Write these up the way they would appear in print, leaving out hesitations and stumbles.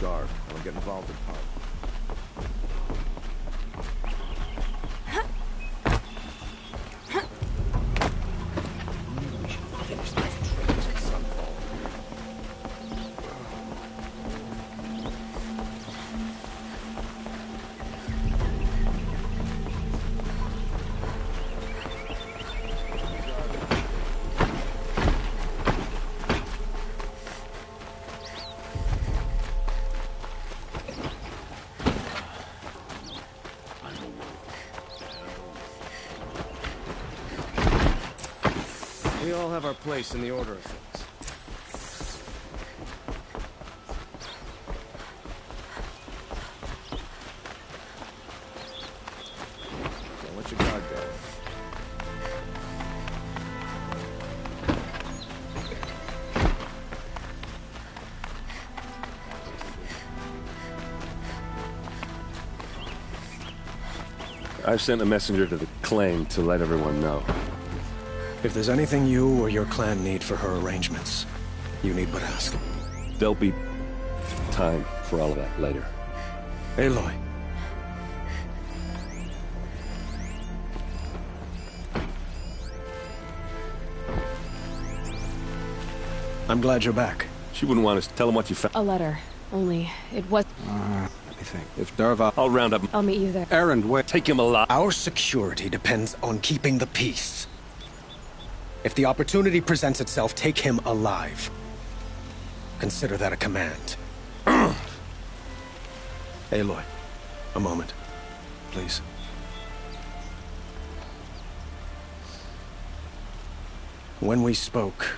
guard. I don't get involved in politics. We all have our place in the order of things. Don't let your guard down. I've sent a messenger to the claim to let everyone know. If there's anything you or your clan need for her arrangements, you need but ask. There'll be time for all of that later. Aloy. I'm glad you're back. She wouldn't want us to tell him what you found. A letter. Only, it was... Let me think. If Dervahl... I'll round up... I'll meet you there. Errand, wait. Take him alive. Our security depends on keeping the peace. If the opportunity presents itself, take him alive. Consider that a command. Aloy, a moment, please. When we spoke,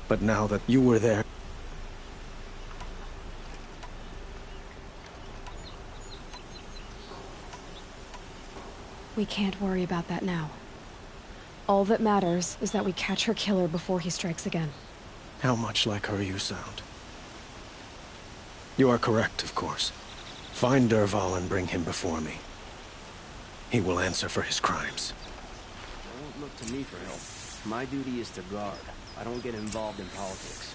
but now that you were there... We can't worry about that now. All that matters is that we catch her killer before he strikes again. How much like her you sound. You are correct, of course. Find Dervahl and bring him before me. He will answer for his crimes. Don't look to me for help. My duty is to guard. I don't get involved in politics.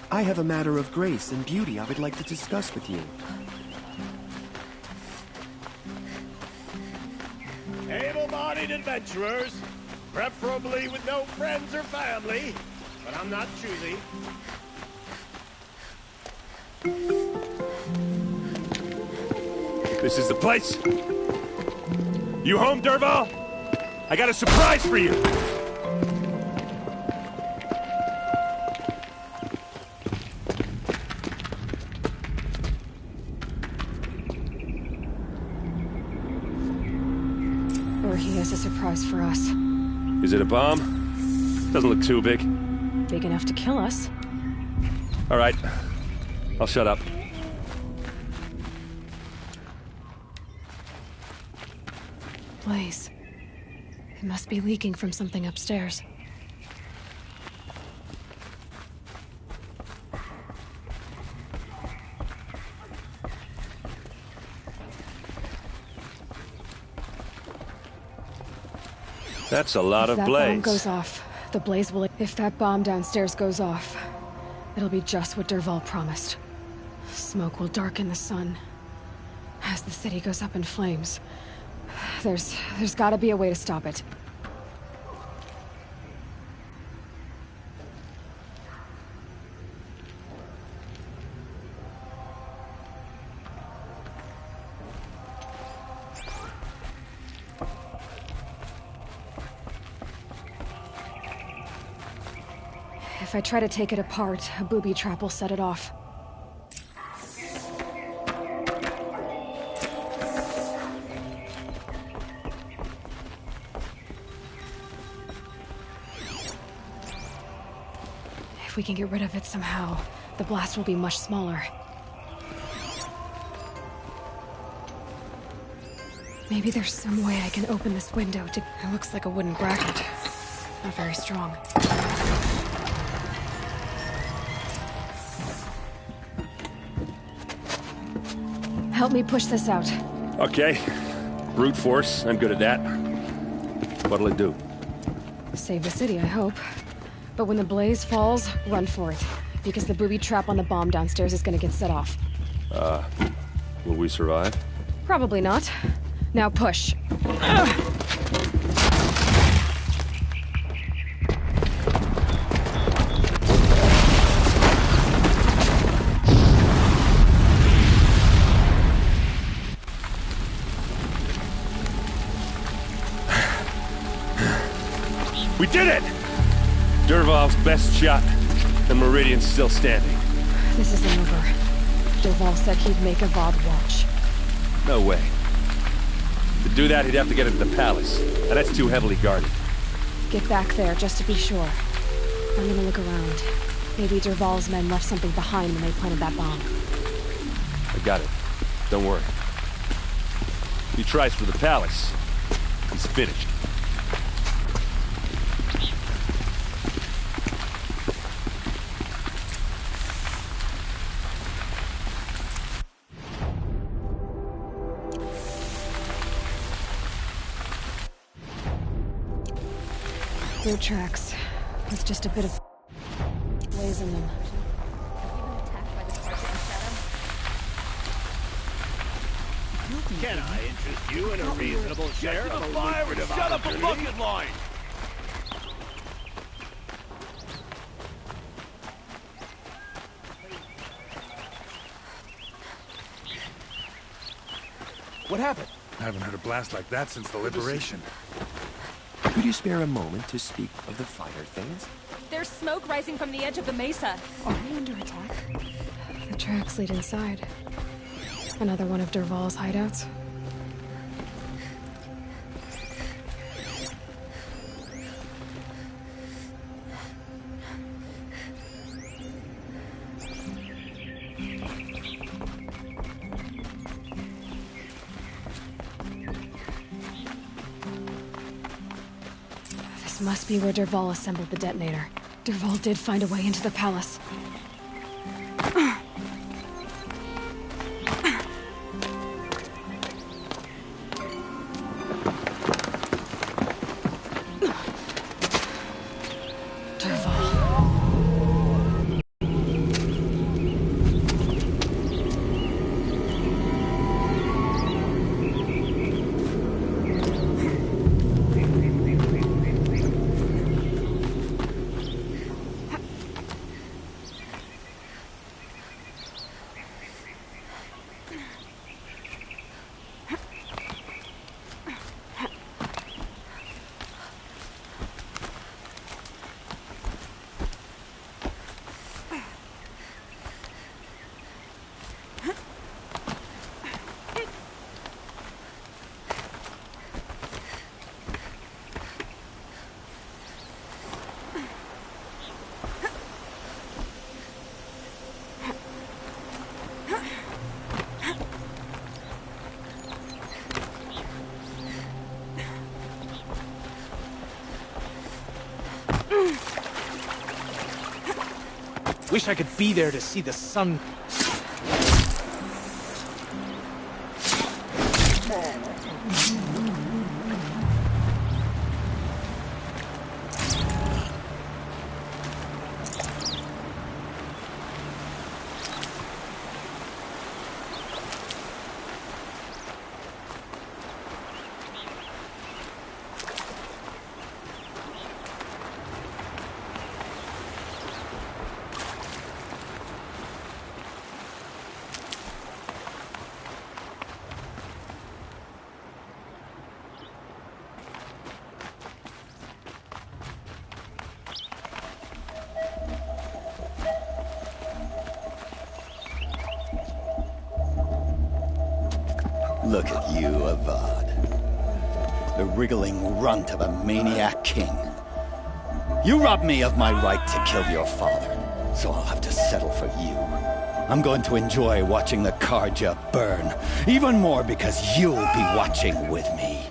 I have a matter of grace and beauty I would like to discuss with you. Able-bodied adventurers, preferably with no friends or family, but I'm not choosy. This is the place. You home, Dervahl? I got a surprise for you. Or he has a surprise for us. Is it a bomb? Doesn't look too big. Big enough to kill us. All right. I'll shut up. Blaze. It must be leaking from something upstairs. That's a lot of If that blaze. bomb goes off, the blaze will... If that bomb downstairs goes off, it'll be just what Dervahl promised. Smoke will darken the sun. As the city goes up in flames, there's gotta be a way to stop it. If I try to take it apart, a booby trap will set it off. If we can get rid of it somehow, the blast will be much smaller. Maybe there's some way I can open this window to... It looks like a wooden bracket. Not very strong. Help me push this out. Okay. Brute force, I'm good at that. What'll it do? Save the city, I hope. But when the blaze falls, run for it. Because the booby trap on the bomb downstairs is gonna get set off. Will we survive? Probably not. Now push. We did it! Dervahl's best shot, and Meridian's still standing. This isn't over. Dervahl said he'd make a Vought watch. No way. To do that, he'd have to get into the palace, and that's too heavily guarded. Get back there, just to be sure. I'm gonna look around. Maybe Dervahl's men left something behind when they planted that bomb. I got it. Don't worry. If he tries for the palace, he's finished. Boot tracks, with just a bit of blaze in them. Can I interest you in a reasonable share of a lucrative Shut up a opportunity? bucket line! What happened? I haven't heard a blast like that since the liberation. Could you spare a moment to speak of the finer things? There's smoke rising from the edge of the mesa. Are we under attack? The tracks lead inside. Another one of Dervahl's hideouts. This must be where Dervahl assembled the detonator. Dervahl did find a way into the palace. Wish I could be there to see the sun. Look at you, Avad. The wriggling runt of a maniac king. You robbed me of my right to kill your father. so I'll have to settle for you. I'm going to enjoy watching the Karja burn, even more because you'll be watching with me.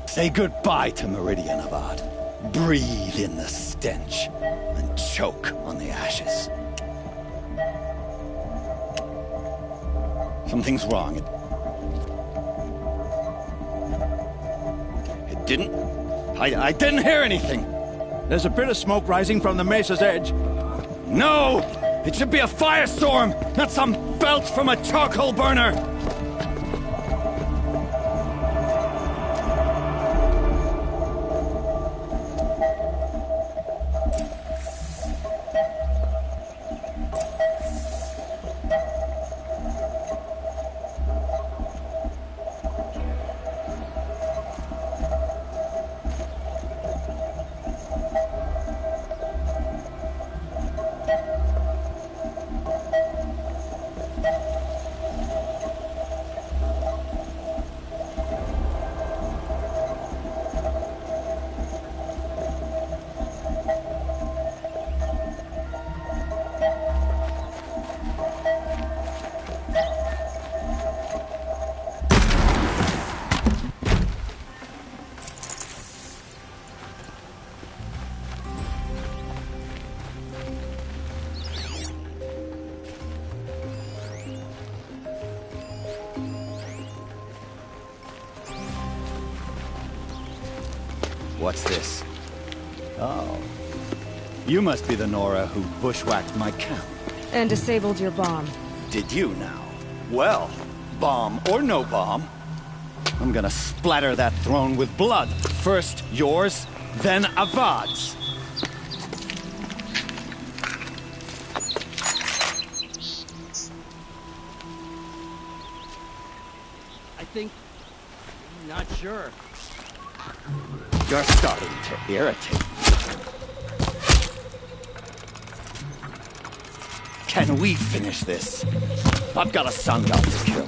Say goodbye to Meridian, Avad. Breathe in the stench, and choke on the ashes. Something's wrong. It didn't... I didn't hear anything. There's a bit of smoke rising from the mesa's edge. No! It should be a firestorm, not some belch from a charcoal burner! What's this? Oh. You must be the Nora who bushwhacked my camp. And disabled your bomb. Did you now? Well, bomb or no bomb, I'm gonna splatter that throne with blood. First yours, then Avad's. I think... I'm not sure. You're starting to irritate me. Can we finish this? I've got a sundial to kill.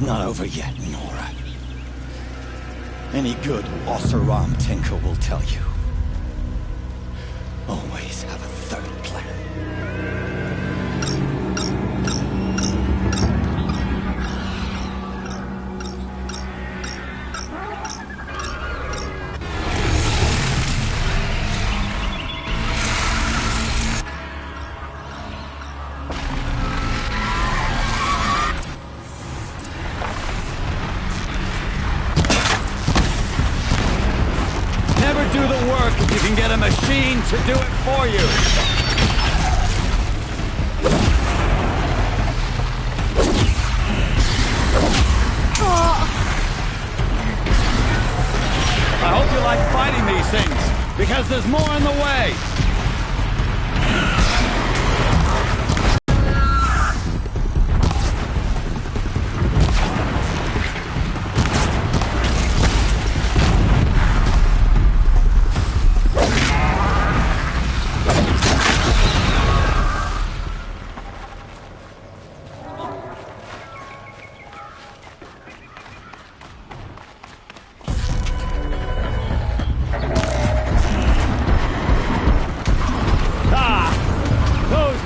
Not over yet, Nora. Any good Oseram tinker will tell you. Always have a third plan. Do the work if you can get a machine to do it for you. I hope you like fighting these things, because there's more in the way.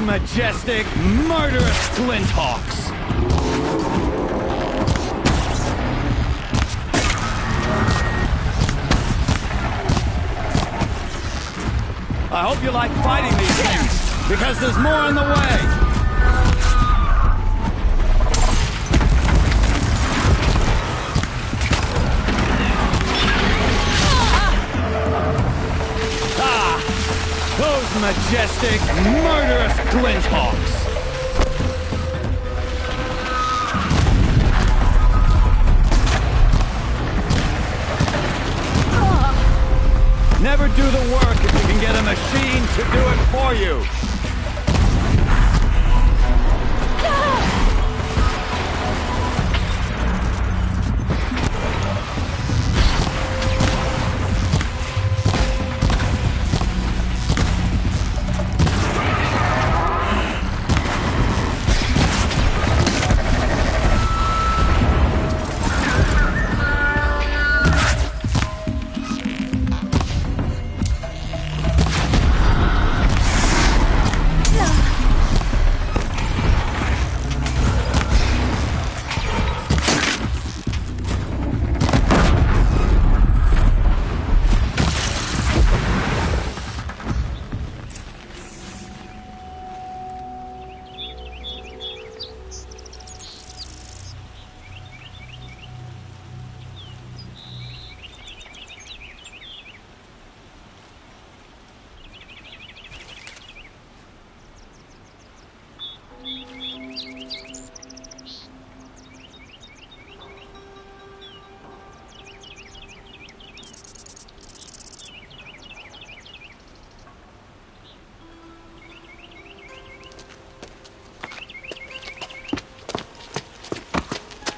Majestic, murderous Glinthawks! I hope you like fighting these things, because there's more in the way! Those majestic, murderous Glinthawks! the work if you can get a machine to do it for you.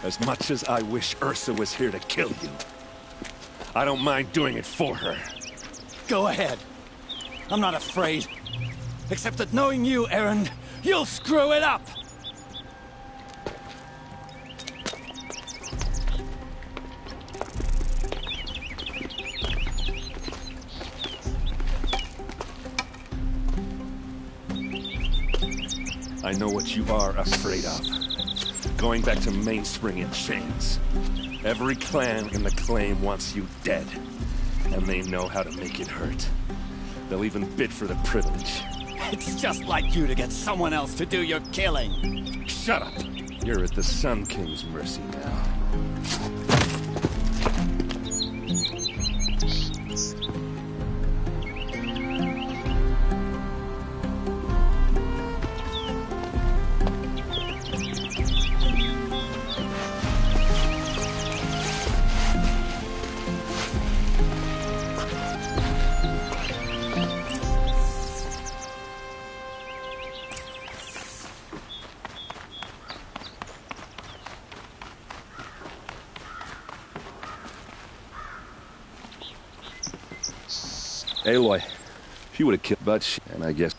As much as I wish Ursa was here to kill you, I don't mind doing it for her. Go ahead. I'm not afraid. Except that knowing you, Aaron, you'll screw it up! I know what you are afraid of. Going back to Mainspring in chains. Every clan in the claim wants you dead. And they know how to make it hurt. They'll even bid for the privilege. It's just like you to get someone else to do your killing. Shut up! You're at the Sun King's mercy now. Aloy, she would have killed Butch, and I guess...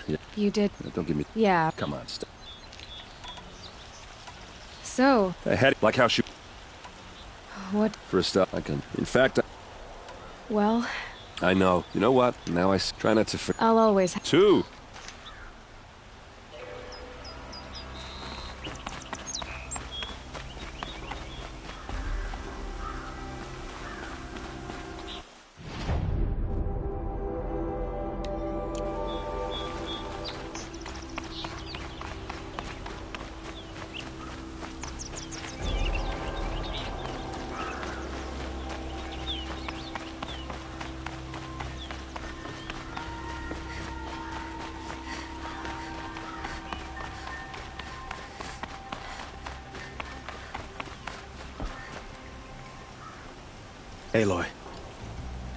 Yeah. You did? Don't give me... Yeah. Come on, stop. So... I had like how she... What? For a start, I can... In fact, Well... I know. You know what? Now I try not to... I'll always... Two! Aloy,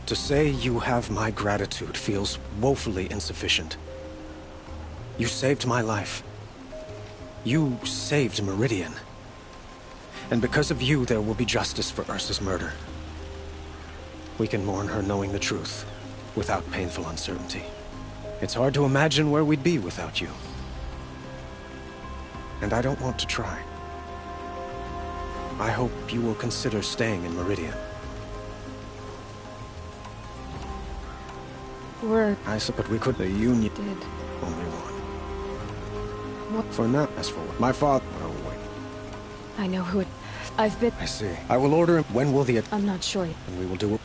to say you have my gratitude feels woefully insufficient. You saved my life. You saved Meridian. And because of you, there will be justice for Ursa's murder. We can mourn her knowing the truth, without painful uncertainty. It's hard to imagine where we'd be without you. And I don't want to try. I hope you will consider staying in Meridian. I suppose we could. The Union did. Only one. What? For now, as for my father. Oh, wait. I know who it... I've been... I see. I will order him. When will the... I'm not sure. And we will do it.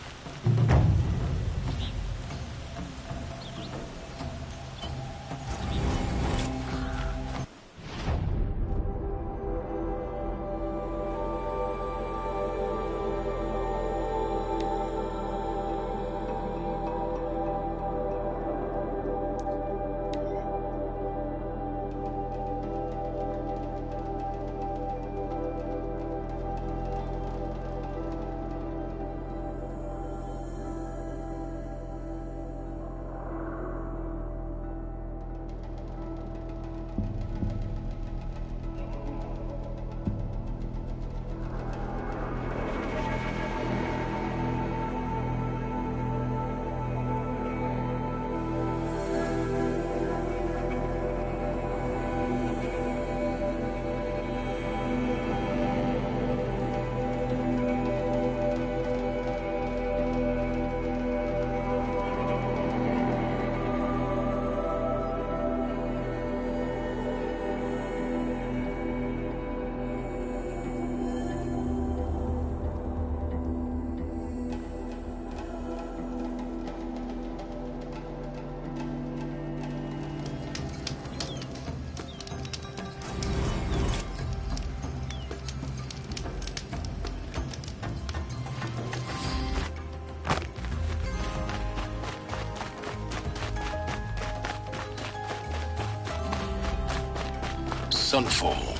Sunfall.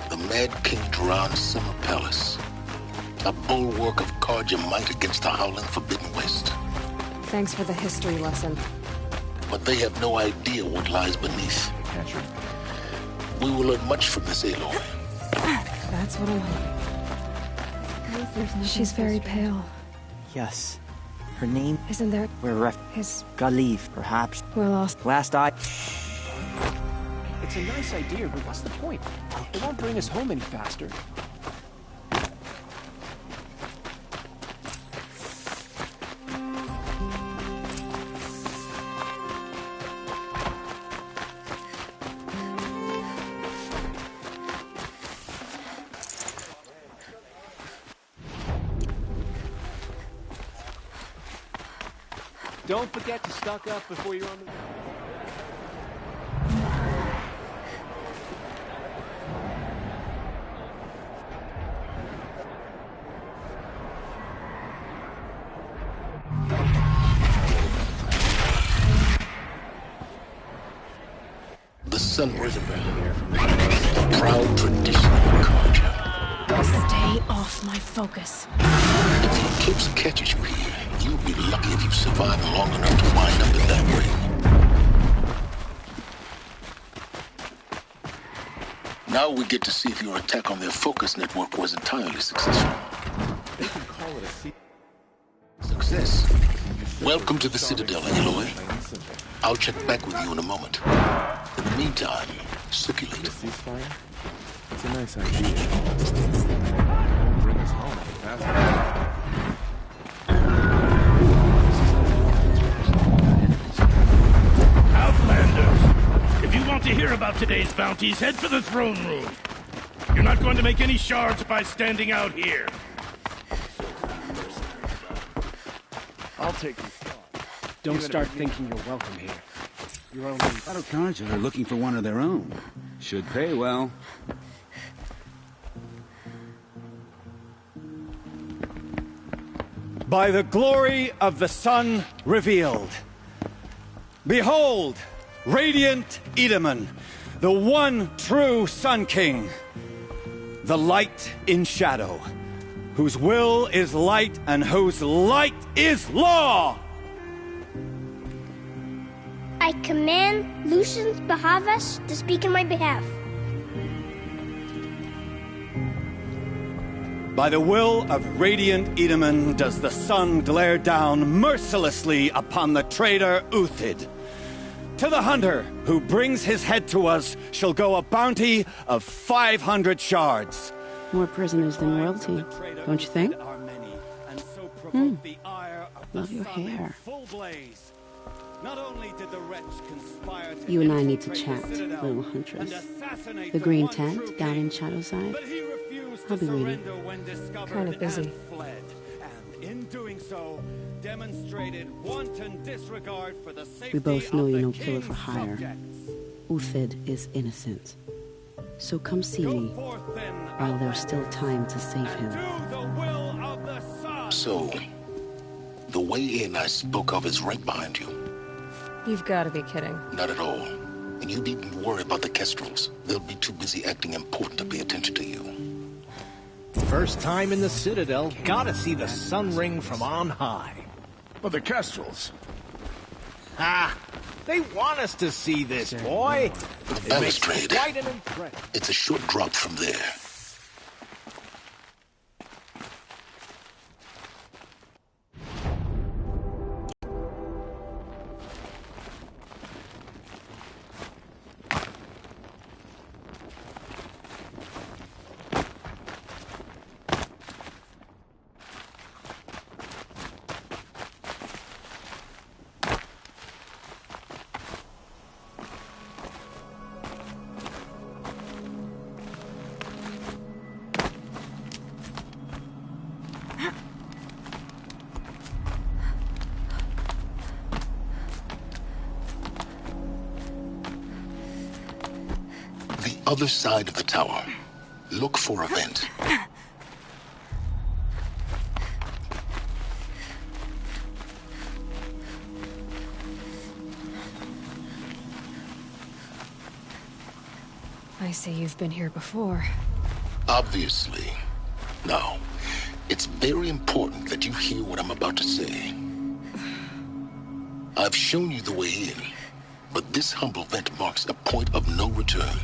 The Mad King Duran's summer palace. A bulwark of Karja might against the howling Forbidden West. Thanks for the history lesson. But they have no idea what lies beneath. We will learn much from this Aloy. That's what I'm hoping. She's very pale. Yes. Her name? Isn't there? His Galif, perhaps. Well, last I... It's a nice idea, but what's the point? It won't bring us home any faster. Don't forget to stock up before you're on the... The Sun River, a proud tradition of Karja. Stay off my focus. If the eclipse catches you here, you'll be lucky if you survive long enough to wind up in that ring. Now we get to see if your attack on their focus network was entirely successful. They can call it a Success. Welcome to the Citadel, Aloy. I'll check back with you in a moment. In the meantime, circulate. Ceasefire? It's a nice idea. It won't bring us home any faster. Outlanders! If you want to hear about today's bounties, head for the throne room. You're not going to make any shards by standing out here. I'll take you. Don't start thinking you're welcome here. You're only... Karja are looking for one of their own. Should pay well. By the glory of the sun revealed. Behold, radiant Edaman, the one true Sun King. The light in shadow, whose will is light and whose light is law! I command Lucius Bahavas to speak in my behalf. By the will of radiant Edaman does the sun glare down mercilessly upon the traitor Uthid. To the hunter who brings his head to us shall go a bounty of 500 shards. More prisoners than royalty, don't you think? Love your hair. You and I need to chat, little huntress. The green tent down in Shadowside. I'll be waiting. Kind of busy. We both know you're no killer for hire. Uthid is innocent. So come see me, while there's still time to save him. So, the way in I spoke of is right behind you. You've got to be kidding. Not at all. And you needn't worry about the Kestrels. They'll be too busy acting important to pay attention to you. First time in the Citadel, gotta see the sun ring from on high. But the Kestrels... Ha! They want us to see this, boy. The balustrade. Quite an impression. It's a short drop from there. Other side of the tower. Look for a vent. I see you've been here before. Obviously. Now, it's very important that you hear what I'm about to say. I've shown you the way in, but this humble vent marks a point of no return.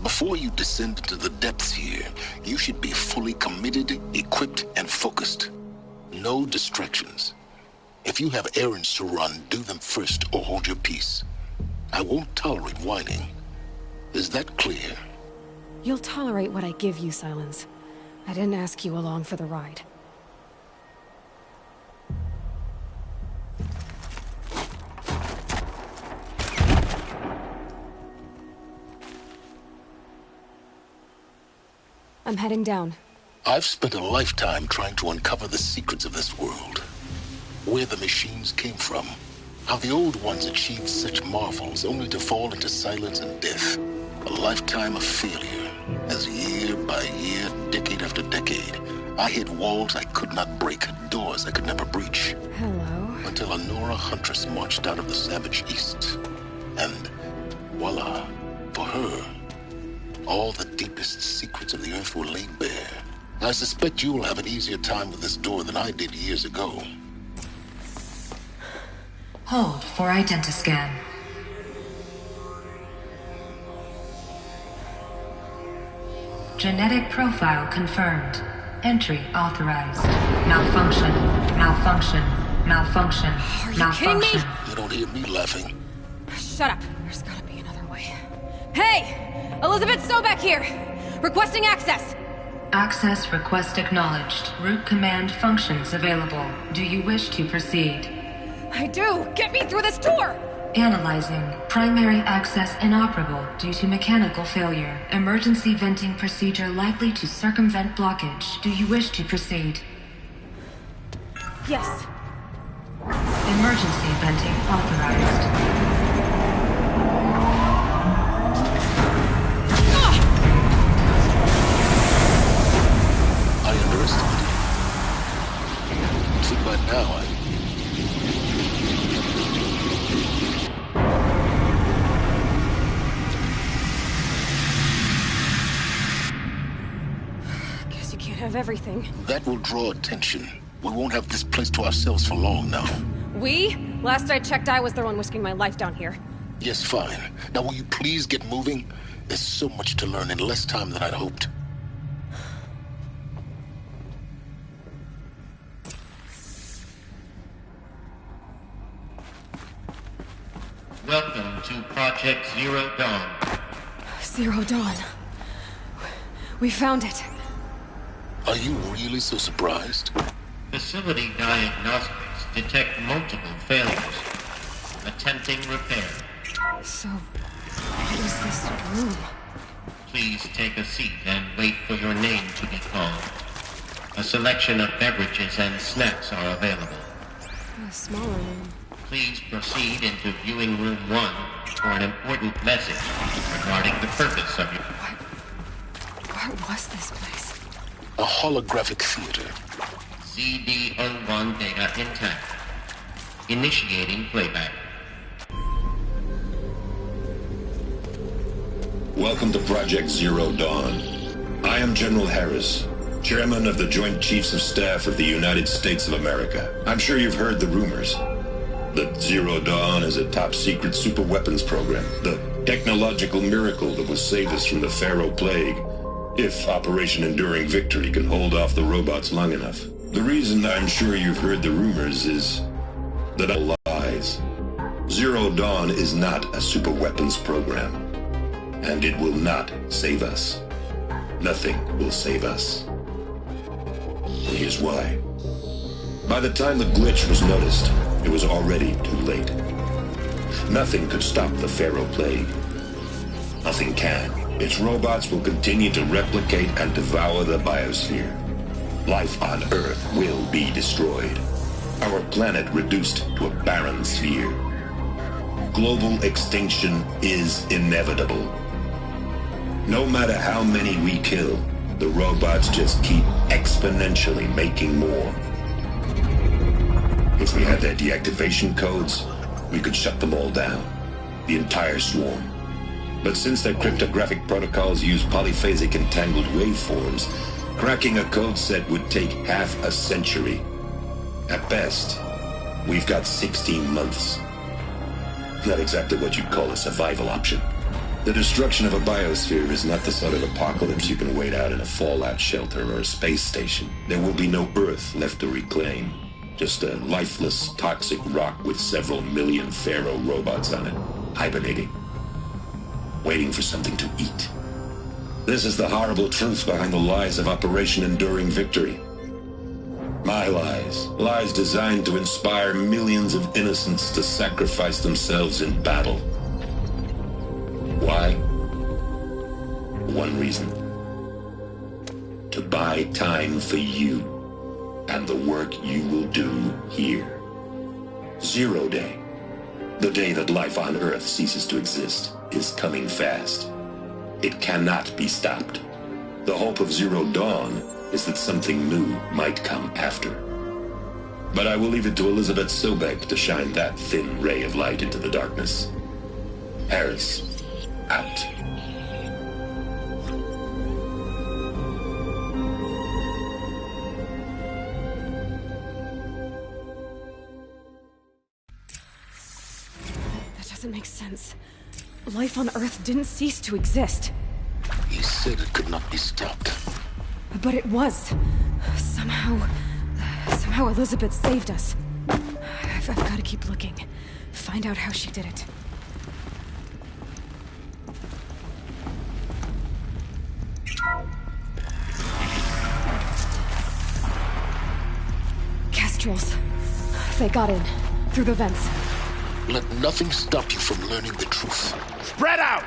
Before you descend into the depths here, you should be fully committed, equipped, and focused. No distractions. If you have errands to run, do them first or hold your peace. I won't tolerate whining. Is that clear? You'll tolerate what I give you, Silence. I didn't ask you along for the ride. I'm heading down. I've spent a lifetime trying to uncover the secrets of this world. Where the machines came from. How the old ones achieved such marvels only to fall into silence and death. A lifetime of failure. As year by year, decade after decade, I hit walls I could not break, doors I could never breach. Hello. Until a Nora huntress marched out of the savage east. And voila, for her, all the deepest secrets of the earth were laid bare. I suspect you will have an easier time with this door than I did years ago. Hold for identiscan. Genetic profile confirmed. Entry authorized. Malfunction. Malfunction. Malfunction. Are you Malfunction. kidding me? You don't hear me laughing. Shut up. There's gotta be another way. Hey! Elizabeth Sobeck here! Requesting access! Access request acknowledged. Root command functions available. Do you wish to proceed? I do! Get me through this door! Analyzing. Primary access inoperable due to mechanical failure. Emergency venting procedure likely to circumvent blockage. Do you wish to proceed? Yes. Emergency venting authorized. I underestimated. See, by now Guess you can't have everything. that will draw attention. We won't have this place to ourselves for long now. We? Last I checked, I was the one risking my life down here. Yes, fine. Now will you please get moving? There's so much to learn in less time than I'd hoped. Welcome to Project Zero Dawn. Zero Dawn. We found it. Are you really so surprised? Facility diagnostics detect multiple failures. Attempting repair. So, what is this room? Please take a seat and wait for your name to be called. A selection of beverages and snacks are available. A smaller room. Please proceed into viewing room 1 for an important message regarding the purpose of your... What was this place? A holographic theater. CD01 data intact. Initiating playback. Welcome to Project Zero Dawn. I am General Harris, Chairman of the Joint Chiefs of Staff of the United States of America. I'm sure you've heard the rumors that Zero Dawn is a top-secret super-weapons program, the technological miracle that will save us from the Pharaoh Plague, if Operation Enduring Victory can hold off the robots long enough. The reason I'm sure you've heard the rumors is that all lies. Zero Dawn is not a super-weapons program, and it will not save us. Nothing will save us. Here's why. By the time the glitch was noticed, it was already too late. Nothing could stop the Pharaoh Plague. Nothing can. Its robots will continue to replicate and devour the biosphere. Life on Earth will be destroyed. Our planet reduced to a barren sphere. Global extinction is inevitable. No matter how many we kill, the robots just keep exponentially making more. If we had their deactivation codes, we could shut them all down. The entire swarm. But since their cryptographic protocols use polyphasic entangled waveforms, cracking a code set would take half a century. At best, we've got 16 months. Not exactly what you'd call a survival option. The destruction of a biosphere is not the sort of apocalypse you can wait out in a fallout shelter or a space station. There will be no Earth left to reclaim. Just a lifeless, toxic rock with several million Pharaoh robots on it, hibernating, waiting for something to eat. This is the horrible truth behind the lies of Operation Enduring Victory. My lies. Lies designed to inspire millions of innocents to sacrifice themselves in battle. Why? One reason. To buy time for you and the work you will do here. 0 Day, the day that life on Earth ceases to exist, is coming fast. It cannot be stopped. The hope of Zero Dawn is that something new might come after. But I will leave it to Elizabeth Sobek to shine that thin ray of light into the darkness. Harris, out. That doesn't make sense. Life on Earth didn't cease to exist. He said it could not be stopped. But it was. Somehow Elizabeth saved us. I've got to keep looking. Find out how she did it. Kestrels. They got in. Through the vents. Let nothing stop you from learning the truth. Spread out!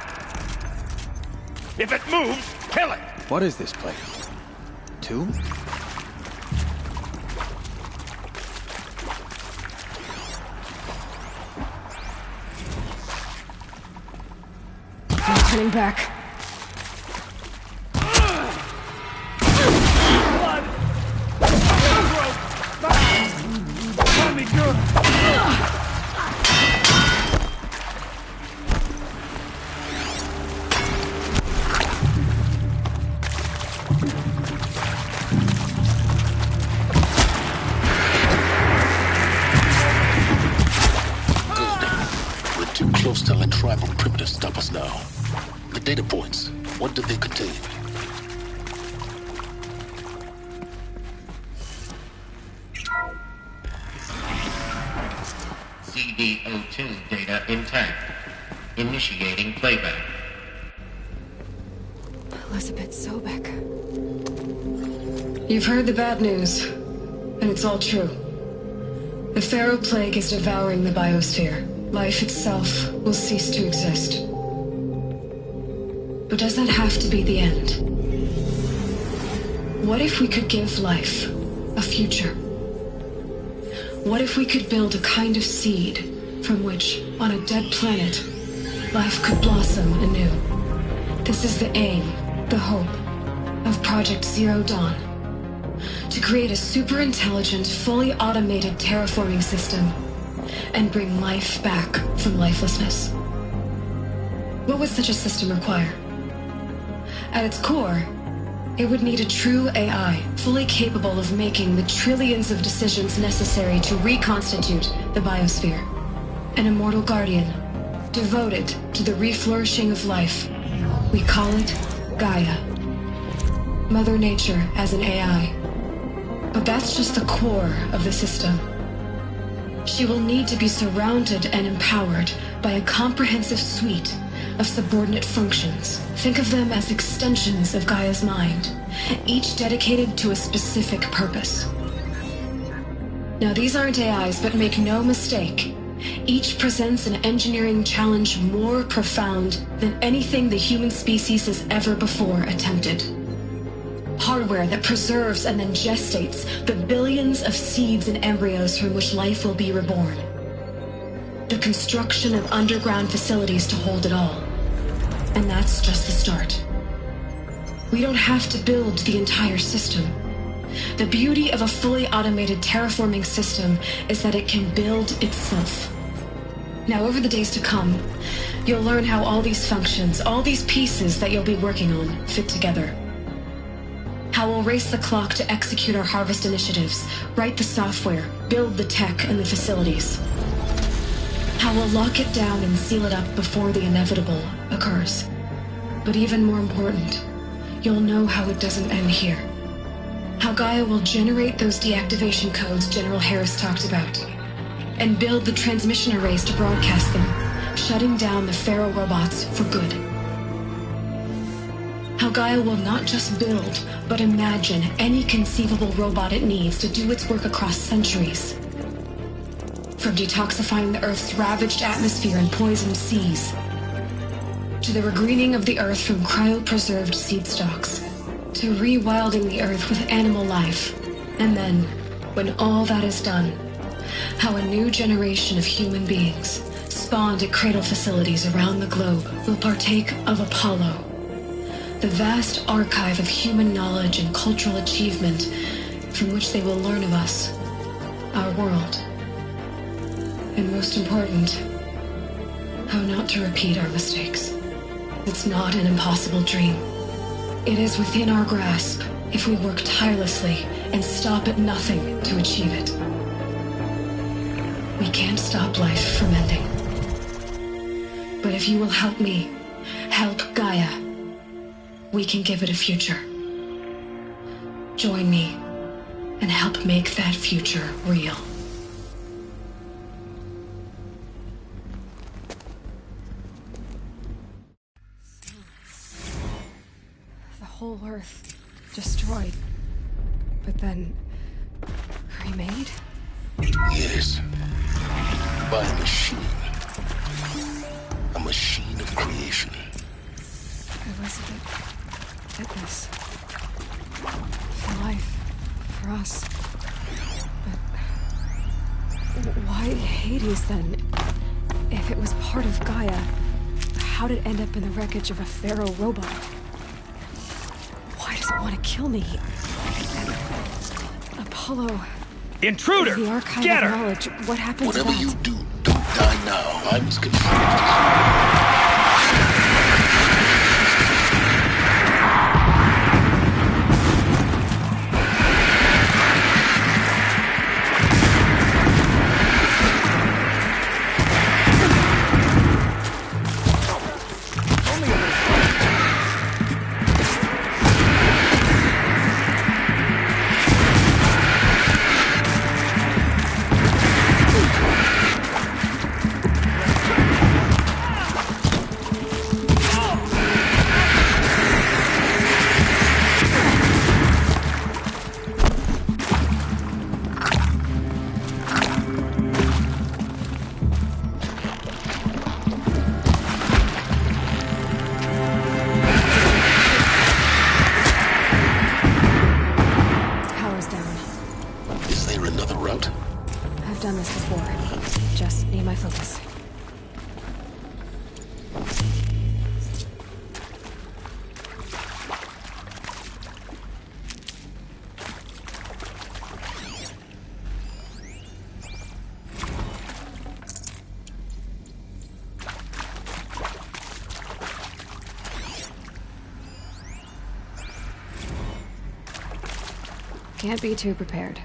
If it moves, kill it! What is this place? 2? I'm turning back. Blood! Let me go! Close to let tribal primitives stop us now. The data points, what did they contain? CD02 data intact. Initiating playback. Elizabeth Sobek. You've heard the bad news, and it's all true. The Pharaoh Plague is devouring the biosphere. Life itself will cease to exist. But does that have to be the end? What if we could give life a future? What if we could build a kind of seed from which, on a dead planet, life could blossom anew? This is the aim, the hope, of Project Zero Dawn. To create a super-intelligent, fully automated terraforming system and bring life back from lifelessness. What would such a system require? At its core, it would need a true AI, fully capable of making the trillions of decisions necessary to reconstitute the biosphere. An immortal guardian, devoted to the reflourishing of life. We call it Gaia. Mother Nature as an AI. But that's just the core of the system. She will need to be surrounded and empowered by a comprehensive suite of subordinate functions. Think of them as extensions of Gaia's mind, each dedicated to a specific purpose. Now, these aren't AIs, but make no mistake, each presents an engineering challenge more profound than anything the human species has ever before attempted. Hardware that preserves and then gestates the billions of seeds and embryos from which life will be reborn. The construction of underground facilities to hold it all. And that's just the start. We don't have to build the entire system. The beauty of a fully automated terraforming system is that it can build itself. Now, over the days to come, you'll learn how all these functions, all these pieces that you'll be working on, fit together. How we'll race the clock to execute our harvest initiatives, write the software, build the tech and the facilities. How we'll lock it down and seal it up before the inevitable occurs. But even more important, you'll know how it doesn't end here. How Gaia will generate those deactivation codes General Harris talked about, and build the transmission arrays to broadcast them, shutting down the Pharaoh robots for good. How Gaia will not just build, but imagine any conceivable robot it needs to do its work across centuries. From detoxifying the Earth's ravaged atmosphere and poisoned seas, to the regreening of the Earth from cryopreserved seed stalks, to rewilding the Earth with animal life. And then, when all that is done, how a new generation of human beings, spawned at cradle facilities around the globe, will partake of Apollo, the vast archive of human knowledge and cultural achievement from which they will learn of us, our world. And most important, how not to repeat our mistakes. It's not an impossible dream. It is within our grasp if we work tirelessly and stop at nothing to achieve it. We can't stop life from ending. But if you will help me, help Gaia, we can give it a future. Join me and help make that future real. The whole Earth destroyed, but then remade? Yes. By a machine. A machine of creation. I was at this. For life. For us. But why Hades then? If it was part of Gaia, how did it end up in the wreckage of a Pharaoh robot? Why does it want to kill me? Apollo. Intruder! The archive Get of her! knowledge. What happened Whatever to that? you do, don't die now. I was confused. Can't be too prepared.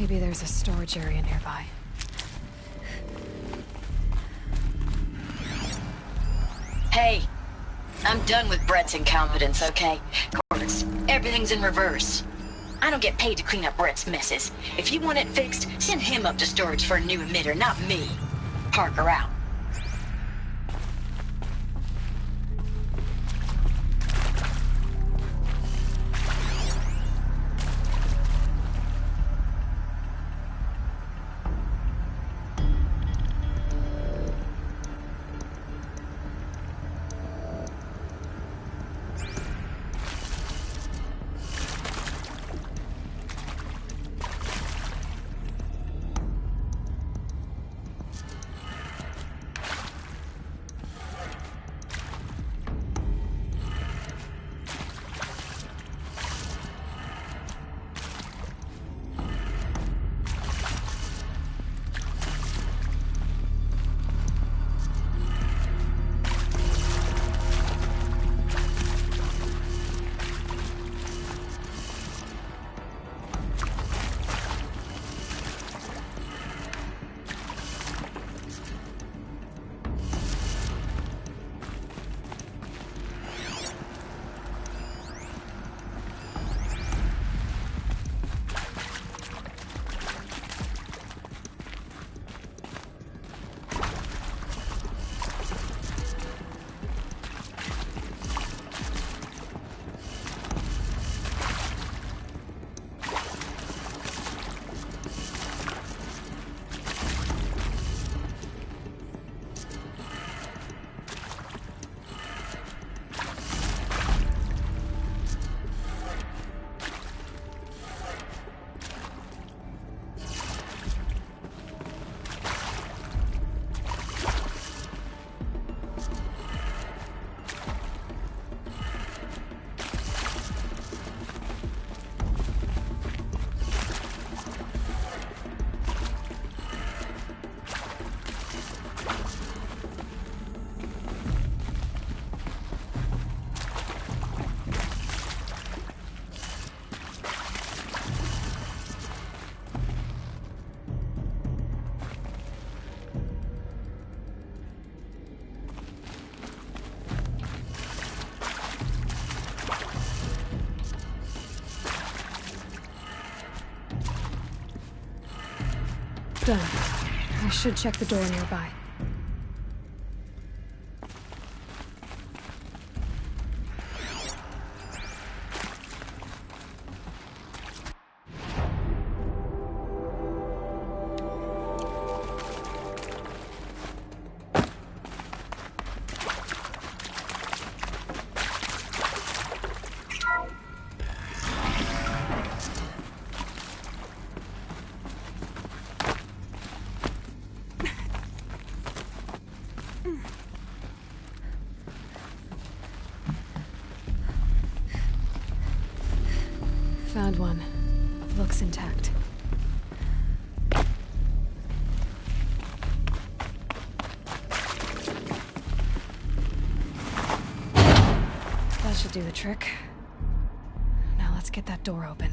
There's a storage area nearby. Hey, I'm done with Brett's incompetence, okay? Of course, everything's in reverse. I don't get paid to clean up Brett's messes. If you want it fixed, send him up to storage for a new emitter, not me. Parker out. Done. I should check the door nearby. Found one. Looks intact. That should do the trick. Now let's get that door open.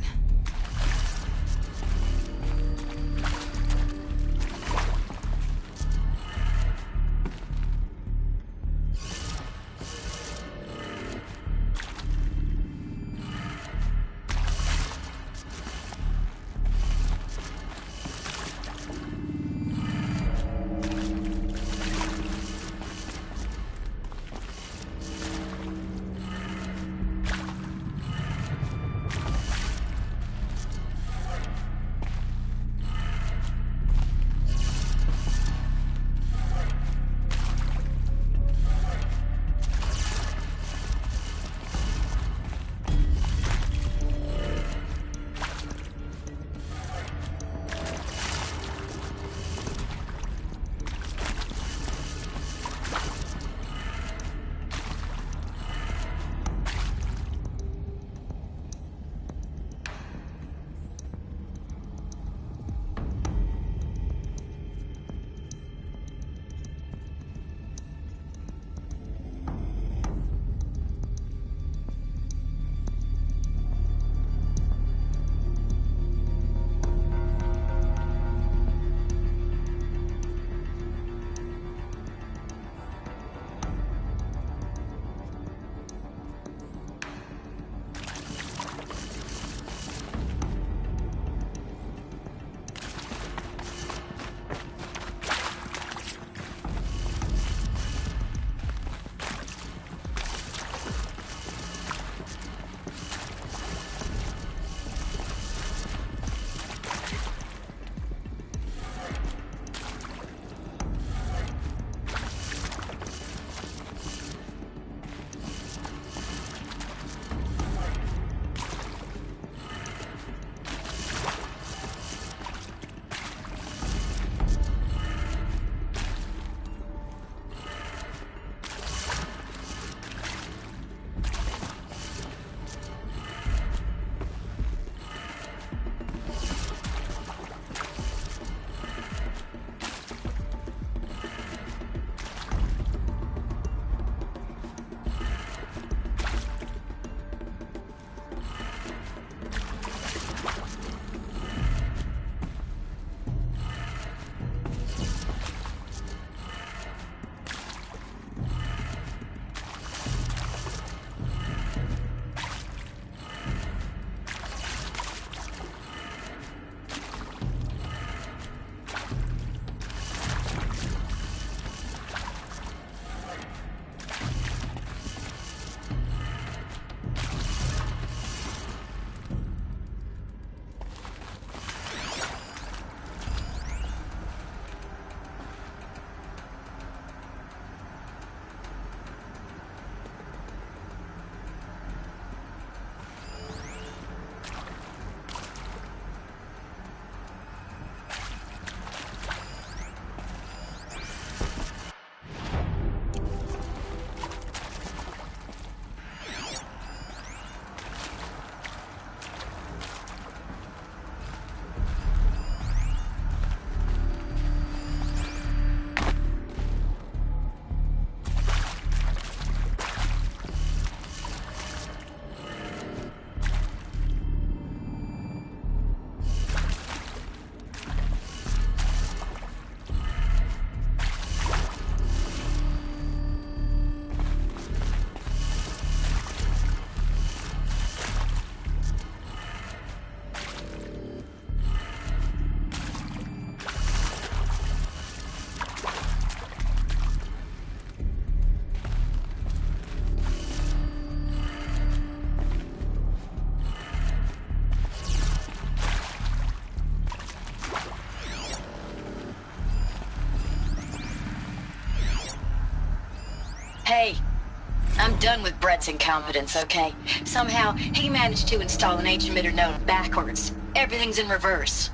I'm done with Brett's incompetence, okay? Somehow, he managed to install an H-emitter node backwards. Everything's in reverse.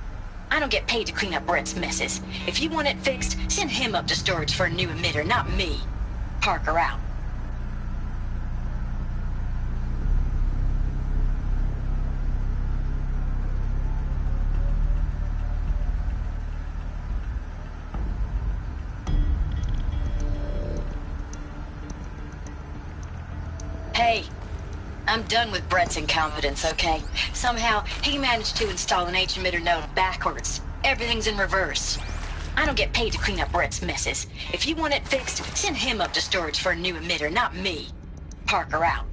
I don't get paid to clean up Brett's messes. If you want it fixed, send him up to storage for a new emitter, not me. Parker out. Hey, I'm done with Brett's incompetence, okay? Somehow, he managed to install an H-emitter node backwards. Everything's in reverse. I don't get paid to clean up Brett's messes. If you want it fixed, send him up to storage for a new emitter, not me. Parker out.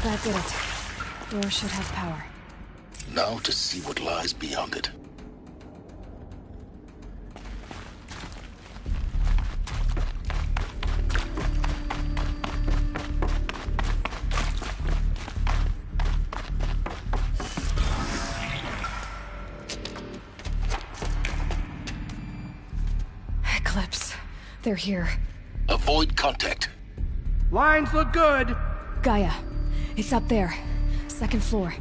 That did it. Door should have power. Now to see what lies beyond it. Eclipse. They're here. Avoid contact. Lines look good. Gaia. It's up there. Second floor.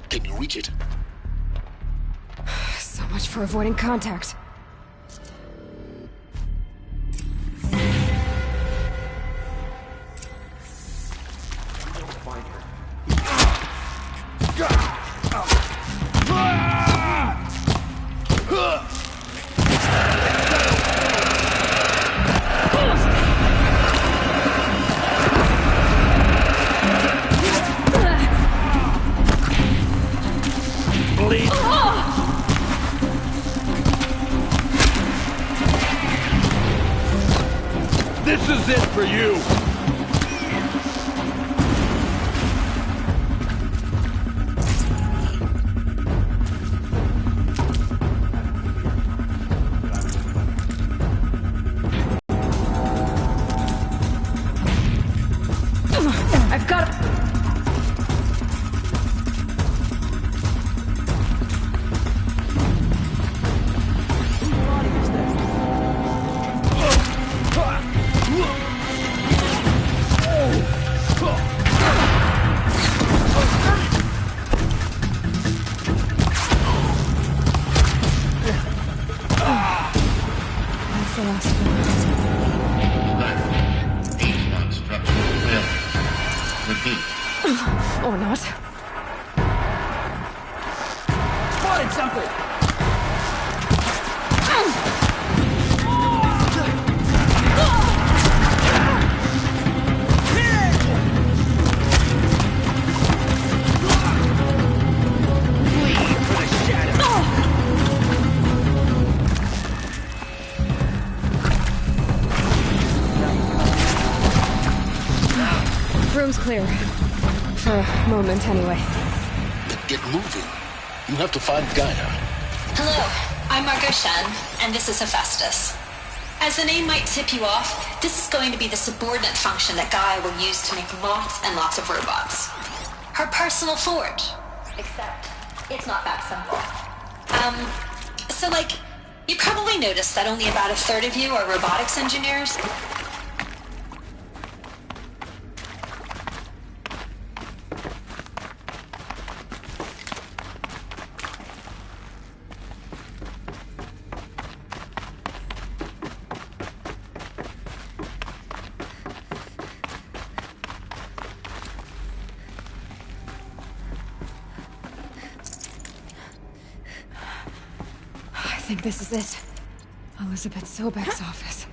Can you reach it? So much for avoiding contact. This is it for you! I've got it! Room's clear. For a moment, anyway. Then get moving. You have to find Gaia. Hello, I'm Margot Shen, and this is Hephaestus. As the name might tip you off, this is going to be the subordinate function that Gaia will use to make lots and lots of robots. Her personal forge. Except, it's not that simple. So you probably noticed that only about a third of you are robotics engineers. I think this is it. Elizabeth Sobek's office.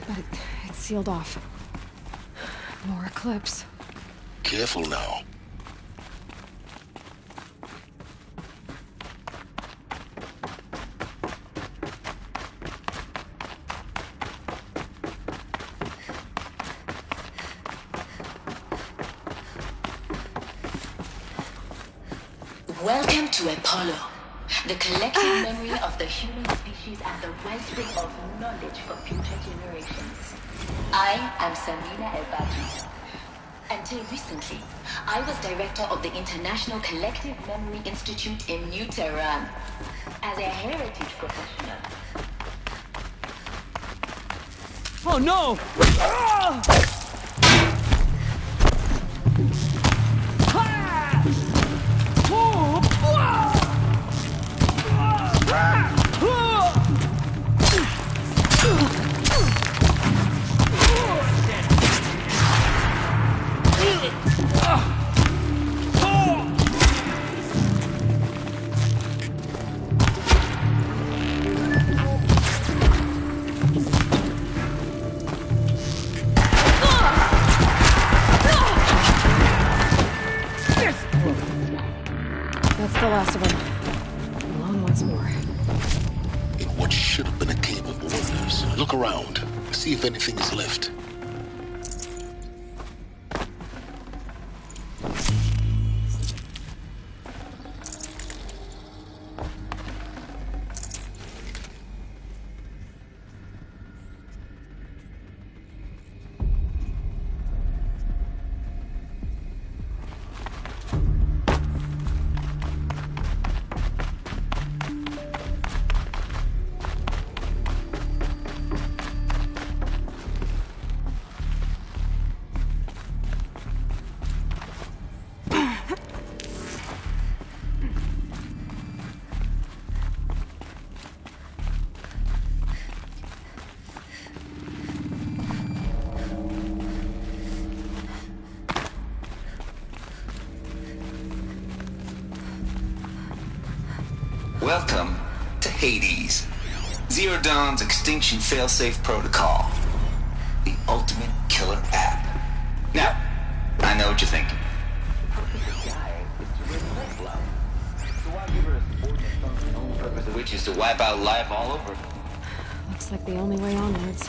But it's sealed off. More Eclipse. Careful now. Welcome to Apollo, the collective memory of the human species and the wellspring of knowledge for future generations. I am Samina El-Badji. Until recently, I was director of the International Collective Memory Institute in New Tehran. As a heritage professional. Oh no! That's the last of them. Along once more. In what should have been a cave of wonders. Look around. See if anything is left. Welcome to Hades, Zero Dawn's extinction failsafe protocol. The ultimate killer app. Now, I know what you're thinking. Which is to wipe out life all over. Looks like the only way onwards.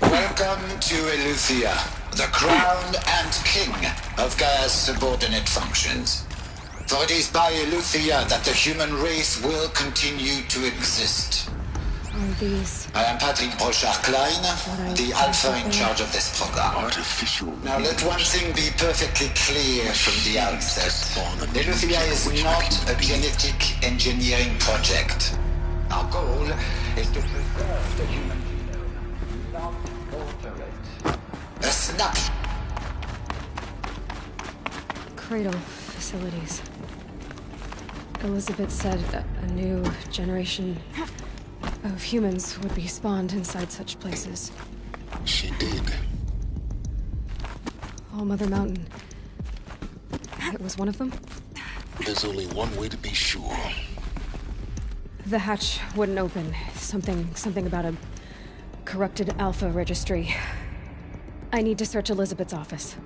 Welcome to Eleuthia, the crown and king of Gaia's subordinate functions. For it is by Eleuthia that the human race will continue to exist. Are these... I am Patrick Brochard-Klein, the Alpha in charge of this program. Artificial. Now let one thing be perfectly clear from the outset. Eleuthia is not a genetic engineering project. Our goal is to preserve the human genome, not alter it. A snapshot. Cradle facilities. Elizabeth said a new generation of humans would be spawned inside such places. She did. All Mother Mountain. It was one of them? There's only one way to be sure. The hatch wouldn't open. Something about a corrupted Alpha registry. I need to search Elizabeth's office.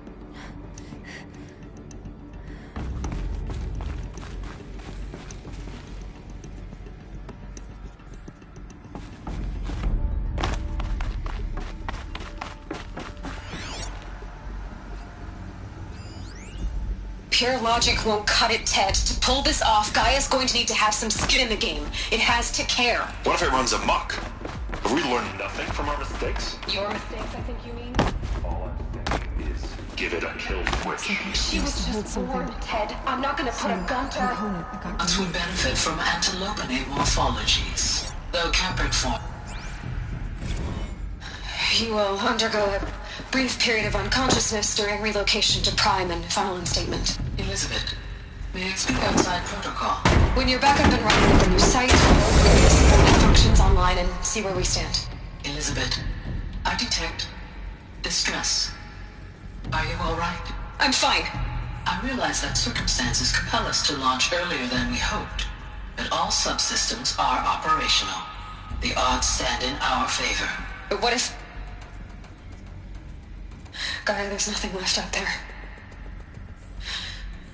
Pure logic won't cut it, Ted. To pull this off, Gaia's going to need to have some skin in the game. It has to care. What if it runs amok? Have we learned nothing from our mistakes? Your mistakes, I think you mean? All I'm saying is give it a kill switch. She was just bored, Ted. I'm not gonna put a gun to her. But we benefit from antilopinate morphologies, though Capricorn. You will undergo a brief period of unconsciousness during relocation to Prime and final instatement. Elizabeth, may I speak outside protocol? When you're back up and running with the new site, we'll bring the supporting functions online and see where we stand. Elizabeth, I detect distress. Are you all right? I'm fine. I realize that circumstances compel us to launch earlier than we hoped, but all subsystems are operational. The odds stand in our favor. But what if... Gaia, there's nothing left out there.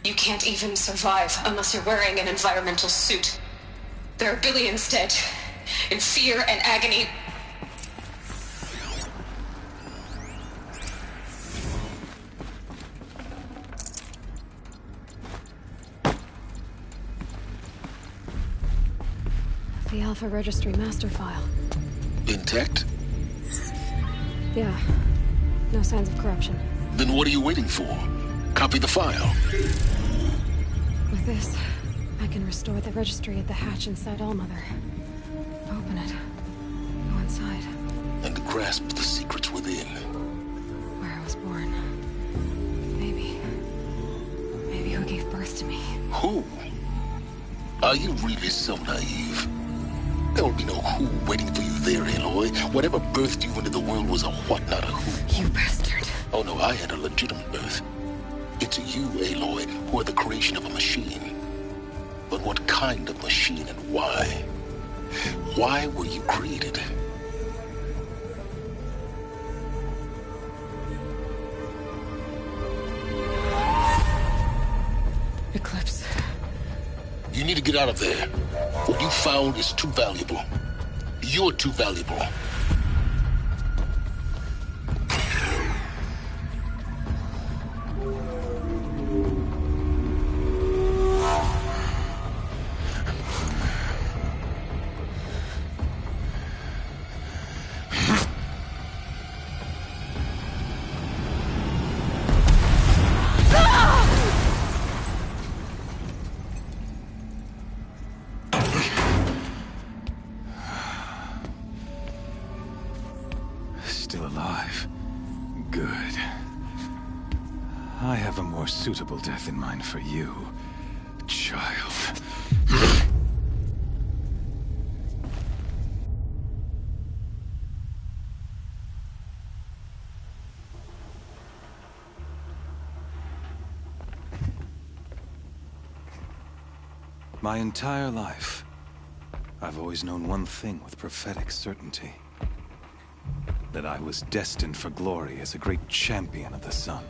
You can't even survive unless you're wearing an environmental suit. There are billions dead, in fear and agony. The Alpha Registry master file. Intact? Yeah. No signs of corruption. Then what are you waiting for? Copy the file. With this, I can restore the registry at the hatch inside Allmother. Open it. Go inside. And grasp the secrets within. Where I was born. Maybe who gave birth to me. Who? Are you really so naive? There will be no who waiting for you there, Aloy. Whatever birthed you into the world was a what, not a who. You bastard. Oh no, I had a legitimate birth. It's you, Aloy, who are the creation of a machine. But what kind of machine and why? Why were you created? Eclipse. You need to get out of there. What you found is too valuable. You're too valuable. Still alive. Good. I have a more suitable death in mind for you, child. My entire life, I've always known one thing with prophetic certainty. That I was destined for glory as a great champion of the sun.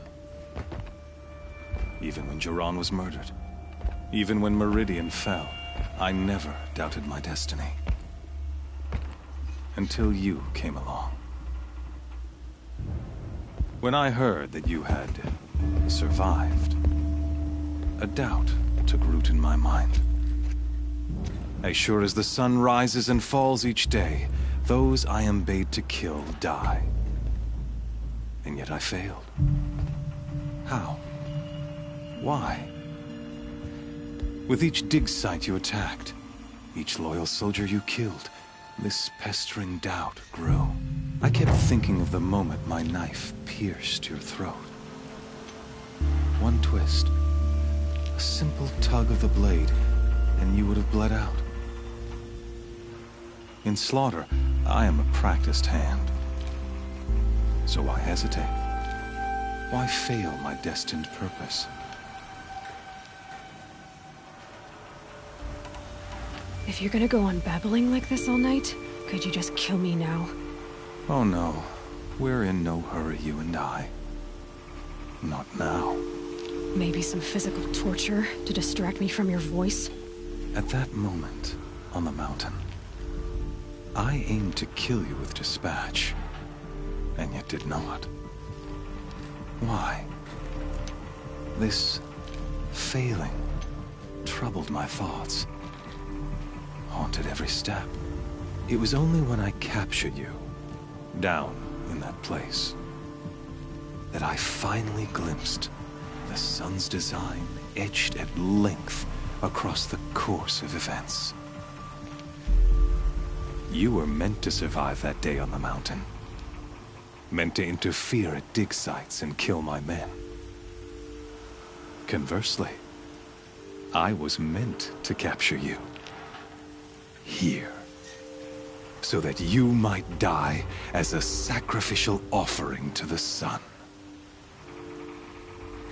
Even when Jiran was murdered, even when Meridian fell, I never doubted my destiny. Until you came along. When I heard that you had survived, a doubt took root in my mind. As sure as the sun rises and falls each day, those I am bade to kill die. And yet I failed. How? Why? With each dig site you attacked, each loyal soldier you killed, this pestering doubt grew. I kept thinking of the moment my knife pierced your throat. One twist, a simple tug of the blade, and you would have bled out. In slaughter, I am a practiced hand. So why hesitate? Why fail my destined purpose? If you're gonna go on babbling like this all night, could you just kill me now? Oh no, we're in no hurry, you and I. Not now. Maybe some physical torture to distract me from your voice? At that moment, on the mountain, I aimed to kill you with dispatch, and yet did not. Why? This failing troubled my thoughts, haunted every step. It was only when I captured you, down in that place, that I finally glimpsed the sun's design etched at length across the course of events. You were meant to survive that day on the mountain. Meant to interfere at dig sites and kill my men. Conversely, I was meant to capture you. Here. So that you might die as a sacrificial offering to the sun.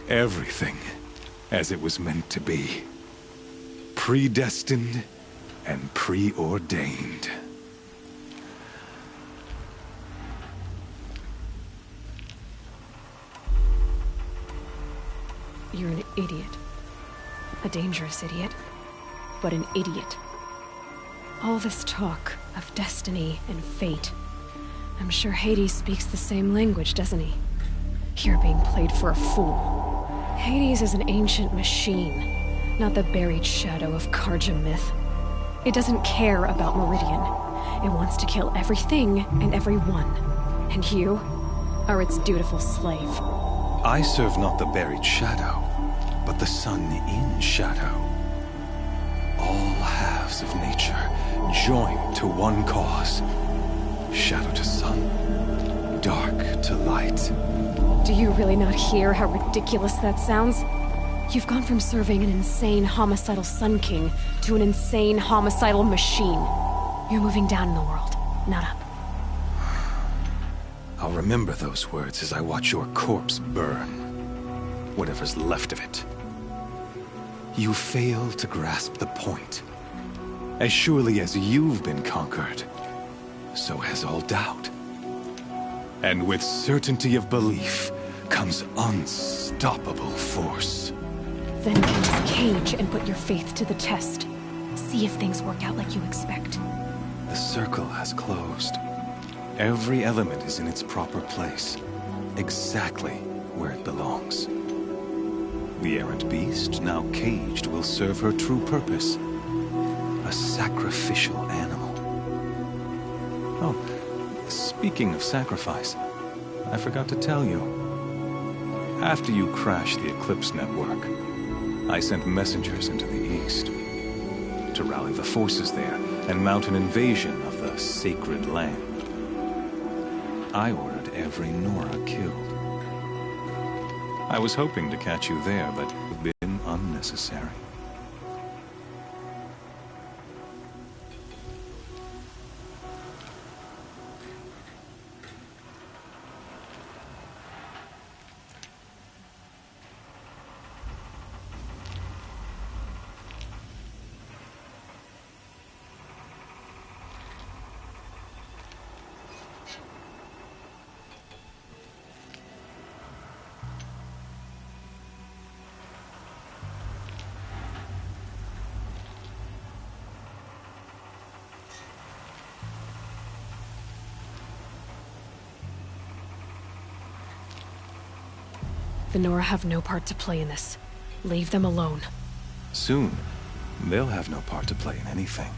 Everything as it was meant to be. Predestined and preordained. You're an idiot. A dangerous idiot, but an idiot. All this talk of destiny and fate. I'm sure Hades speaks the same language, doesn't he? You're being played for a fool. Hades is an ancient machine, not the buried shadow of Karja myth. It doesn't care about Meridian. It wants to kill everything and everyone. And you are its dutiful slave. I serve not the buried shadow, but the sun in shadow. All halves of nature joined to one cause. Shadow to sun, dark to light. Do you really not hear how ridiculous that sounds? You've gone from serving an insane homicidal Sun King to an insane homicidal machine. You're moving down in the world, not up. I'll remember those words as I watch your corpse burn. Whatever's left of it. You fail to grasp the point. As surely as you've been conquered, so has all doubt. And with certainty of belief comes unstoppable force. Then get this cage and put your faith to the test. See if things work out like you expect. The circle has closed. Every element is in its proper place, exactly where it belongs. The errant beast, now caged, will serve her true purpose. A sacrificial animal. Oh, speaking of sacrifice, I forgot to tell you. After you crashed the Eclipse network, I sent messengers into the east to rally the forces there and mount an invasion of the sacred land. I ordered every Nora killed. I was hoping to catch you there, but it would have been unnecessary. The Nora have no part to play in this. Leave them alone. Soon, they'll have no part to play in anything.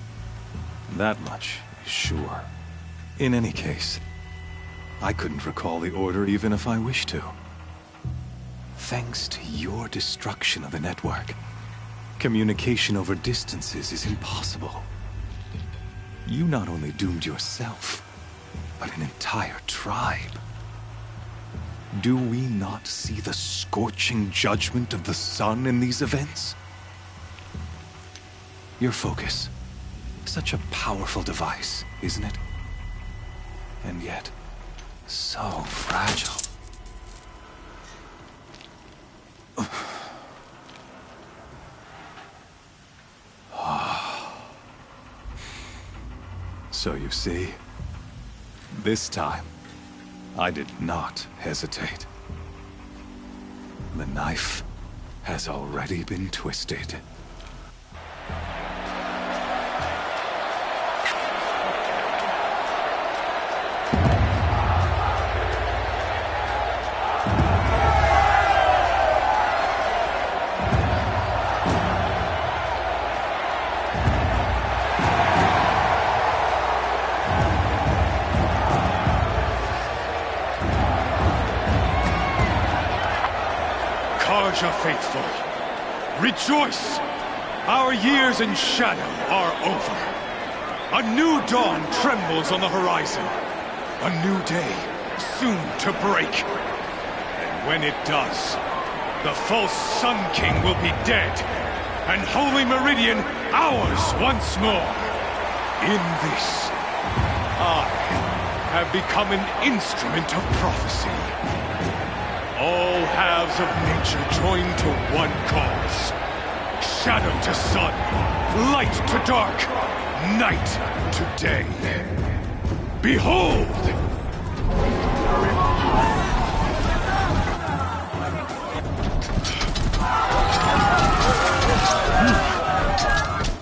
That much is sure. In any case, I couldn't recall the order even if I wished to. Thanks to your destruction of the network, communication over distances is impossible. You not only doomed yourself, but an entire tribe. Do we not see the scorching judgment of the sun in these events? Your focus. Such a powerful device, isn't it? And yet, so fragile. So you see, this time, I did not hesitate. The knife has already been twisted. Karja faithful, rejoice! Our years in shadow are over. A new dawn trembles on the horizon. A new day soon to break. And when it does, the false Sun King will be dead, and Holy Meridian ours once more. In this, I have become an instrument of prophecy. All halves of nature join to one cause. Shadow to sun, light to dark, night to day. Behold!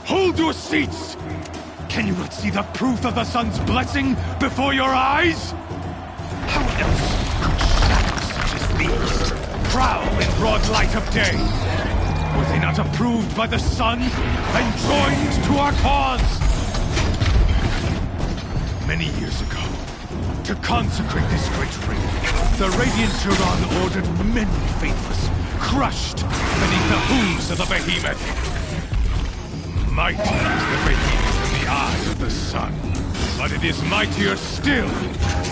Hold your seats! Can you not see the proof of the sun's blessing before your eyes? How else could shadows such as these prowl in broad light of day? Were they not approved by the sun and joined to our cause? Many years ago, to consecrate this great ring, the Radiant Turan ordered many faithless, crushed beneath the hooves of the behemoth. Mighty is the behemoth in the eye of the sun, but it is mightier still,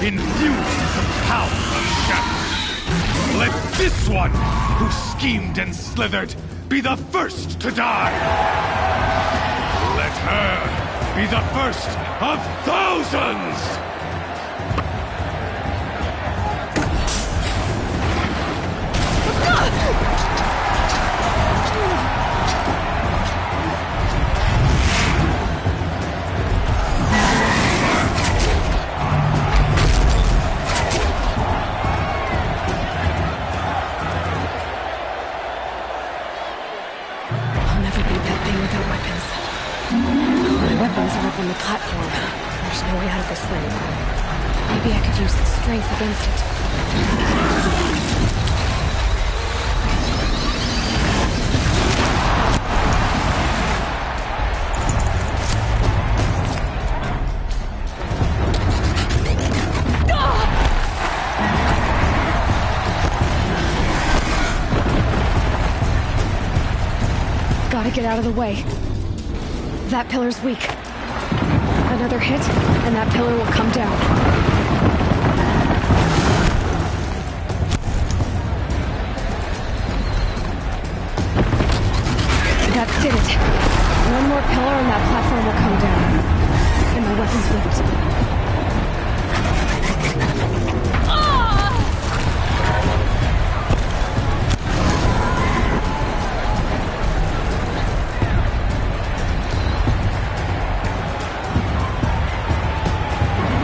infused with the power of shadow. Let this one, who schemed and slithered, be the first to die! Let her be the first of thousands! On the platform. There's no way out of this thing. Maybe I could use the strength against it. Gotta get out of the way. That pillar's weak. Another hit, and that pillar will come down. That did it. One more pillar and that platform will come down. And my weapon's whipped.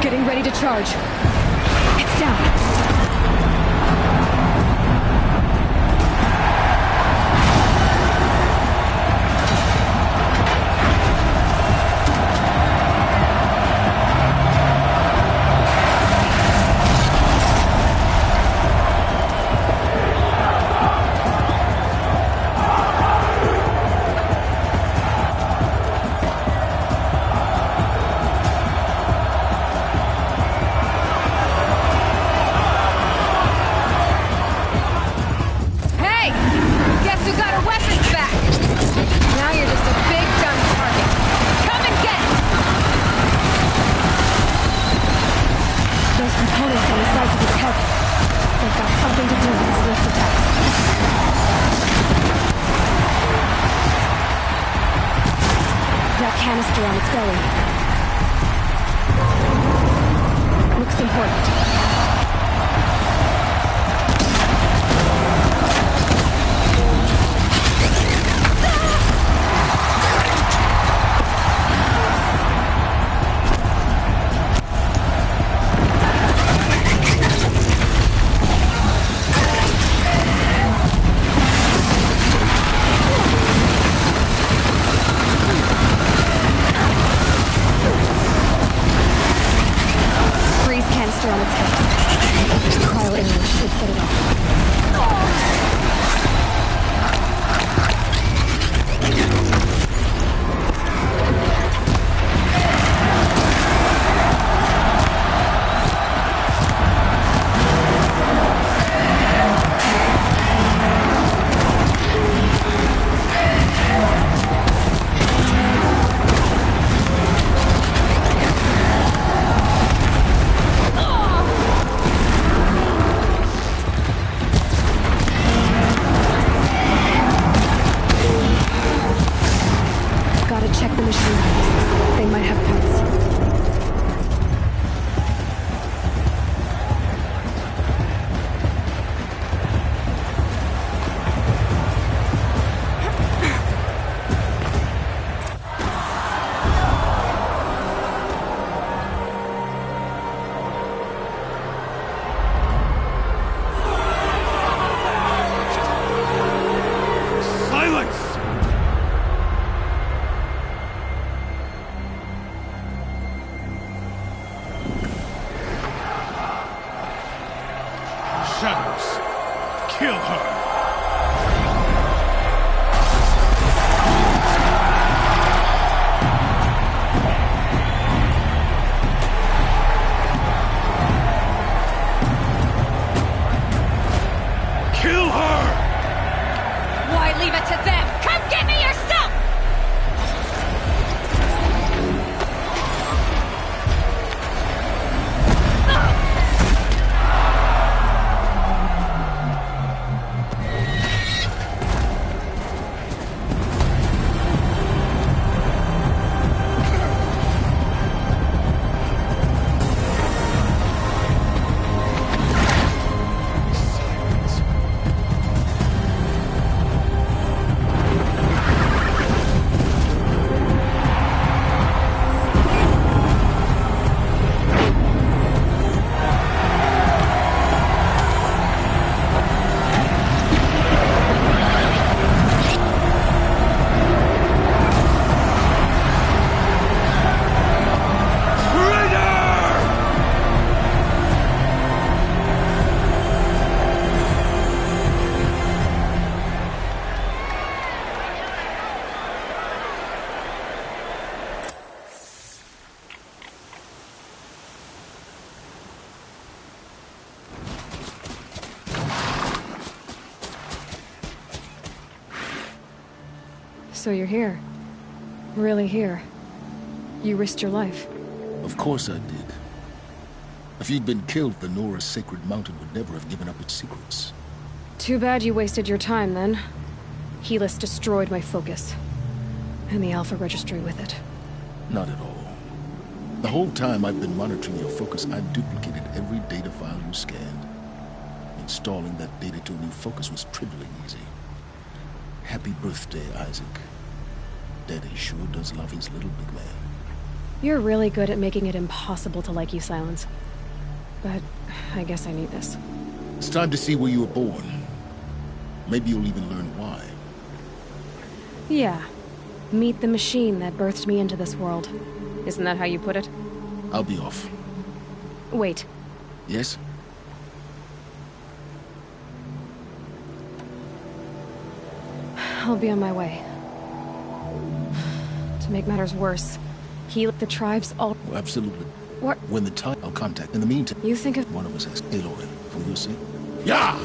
Getting ready to charge. It's down. Canister on its belly. Looks important. On its head. Cryo arrow should set it off. shadows. Kill her. Kill her! Why leave it to them? Come get me yourself! So you're here. Really here. You risked your life. Of course I did. If you'd been killed, the Nora's sacred mountain would never have given up its secrets. Too bad you wasted your time, then. Helis destroyed my focus. And the Alpha Registry with it. Not at all. The whole time I've been monitoring your focus, I've duplicated every data file you scanned. Installing that data to a new focus was trivially easy. Happy birthday, Isaac. Daddy sure does love his little big man. You're really good at making it impossible to like you, Silence. But I guess I need this. It's time to see where you were born. Maybe you'll even learn why. Yeah. Meet the machine that birthed me into this world. Isn't that how you put it? I'll be off. Wait. Yes? I'll be on my way. To make matters worse, the tribes all... Oh, absolutely. What? When the time, I'll contact. In the meantime... You think of... One of us has Aloy, for your sake. Yeah!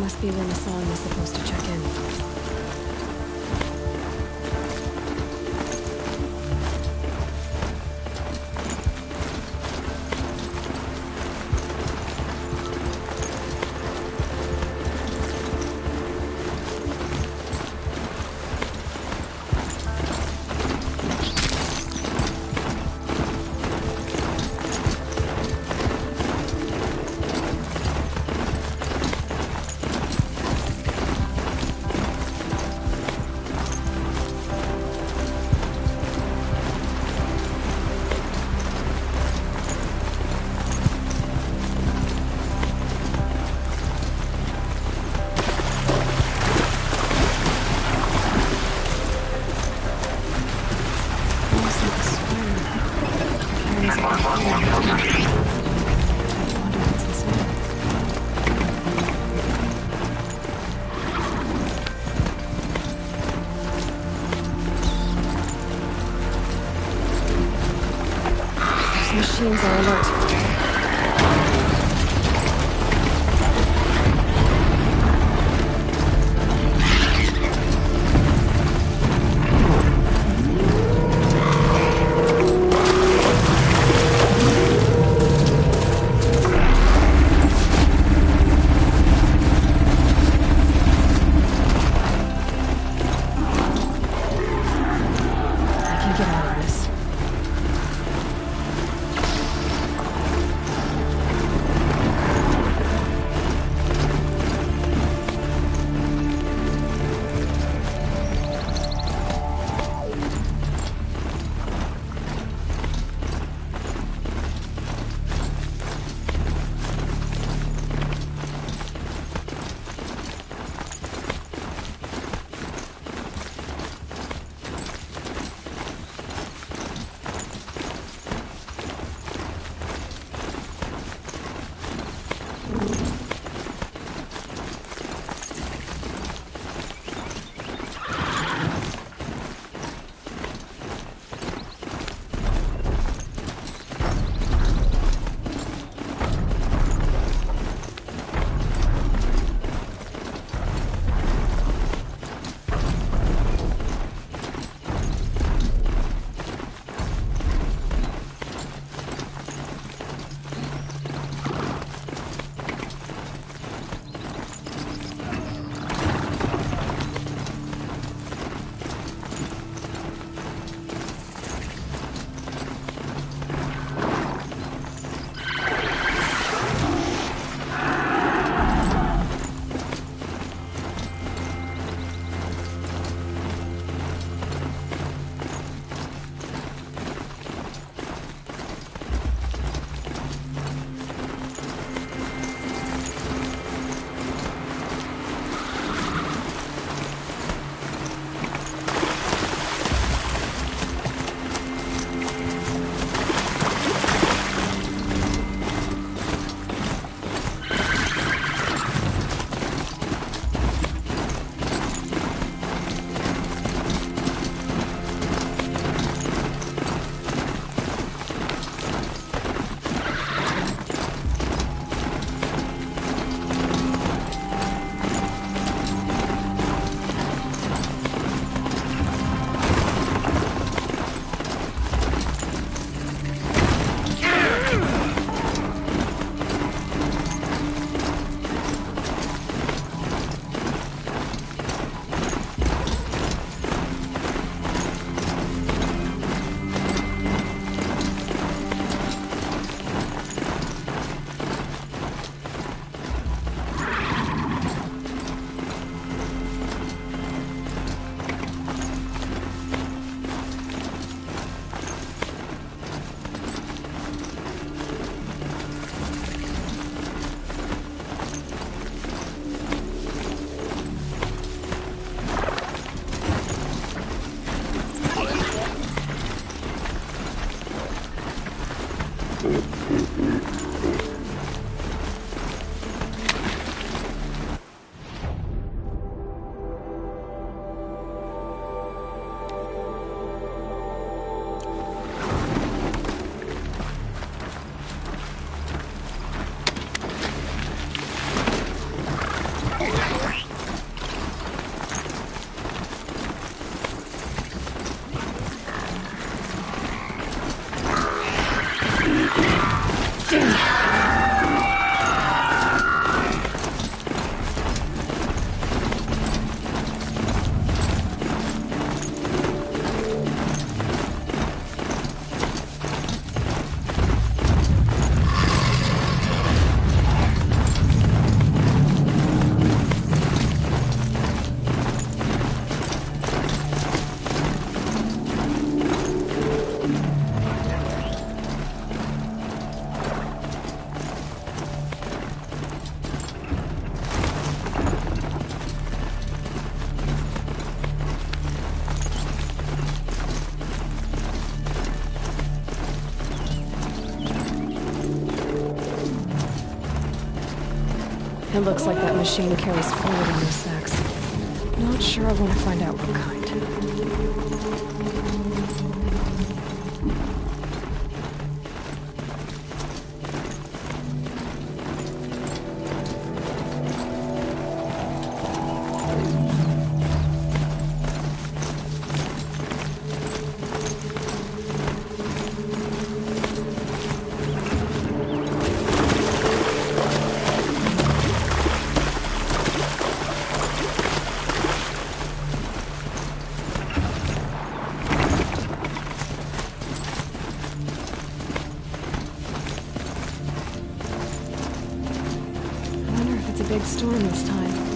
must be when the song is supposed to check in. Machines are alert. I can get out of this. It looks like that machine carries fluid in those sacks. Not sure I want to find out what kind. Big storm this time.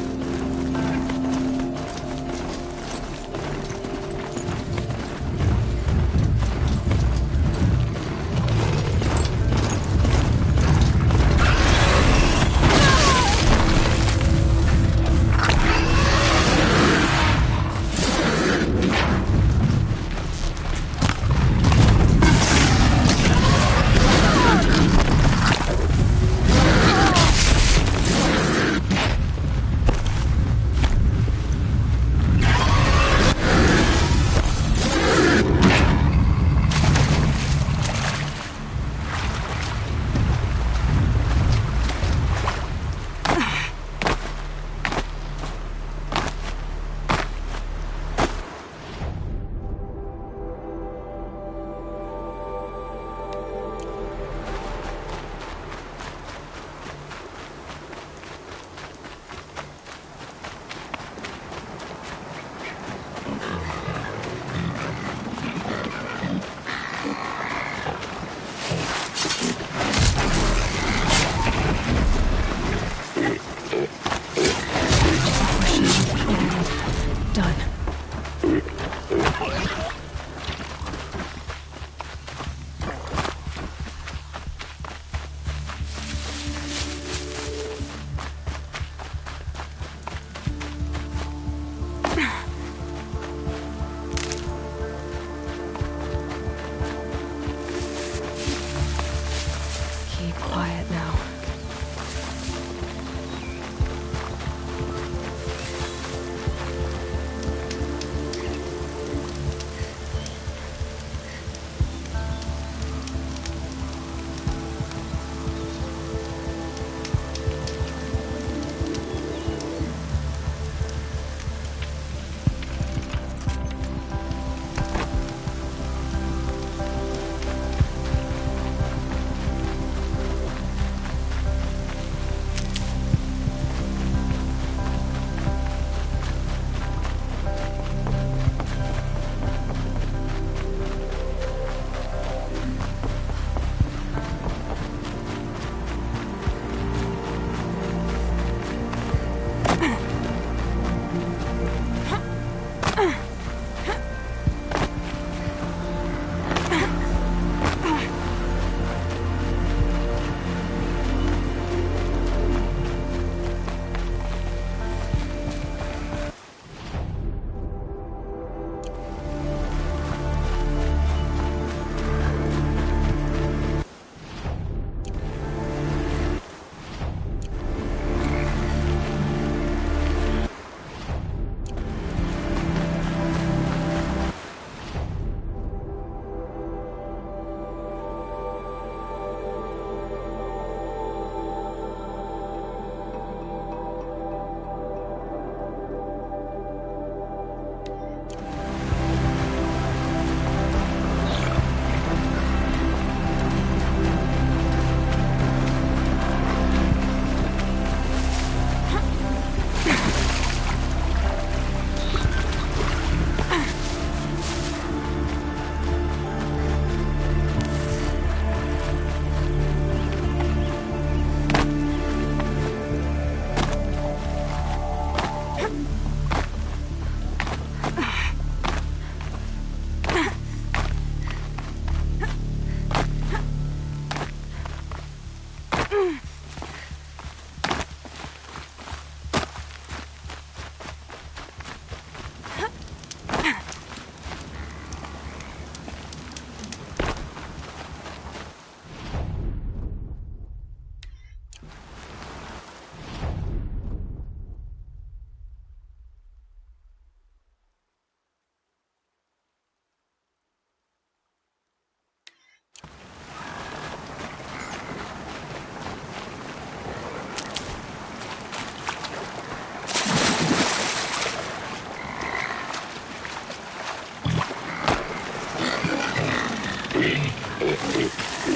That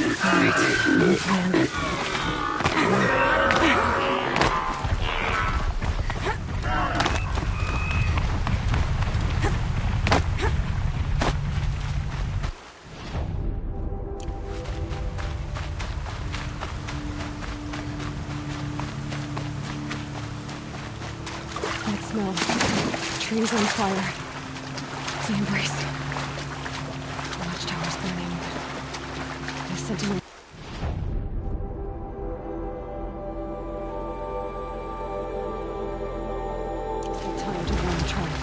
smell. Trees on fire. The embrace. Watchtower's burning. The sentinel. Time to run the track.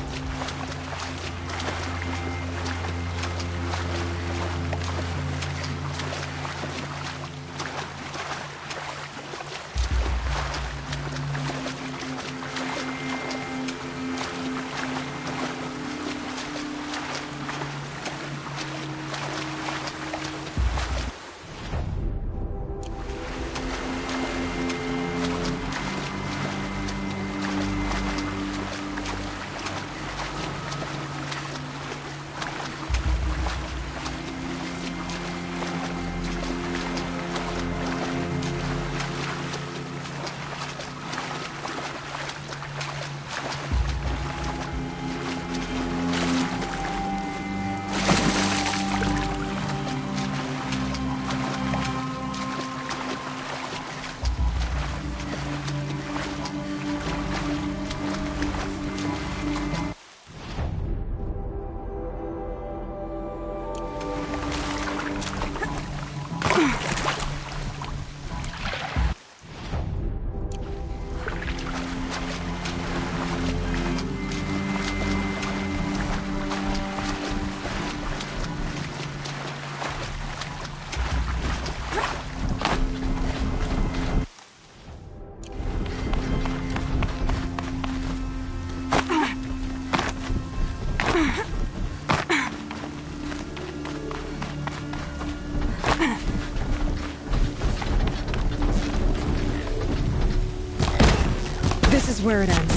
This is where it ends.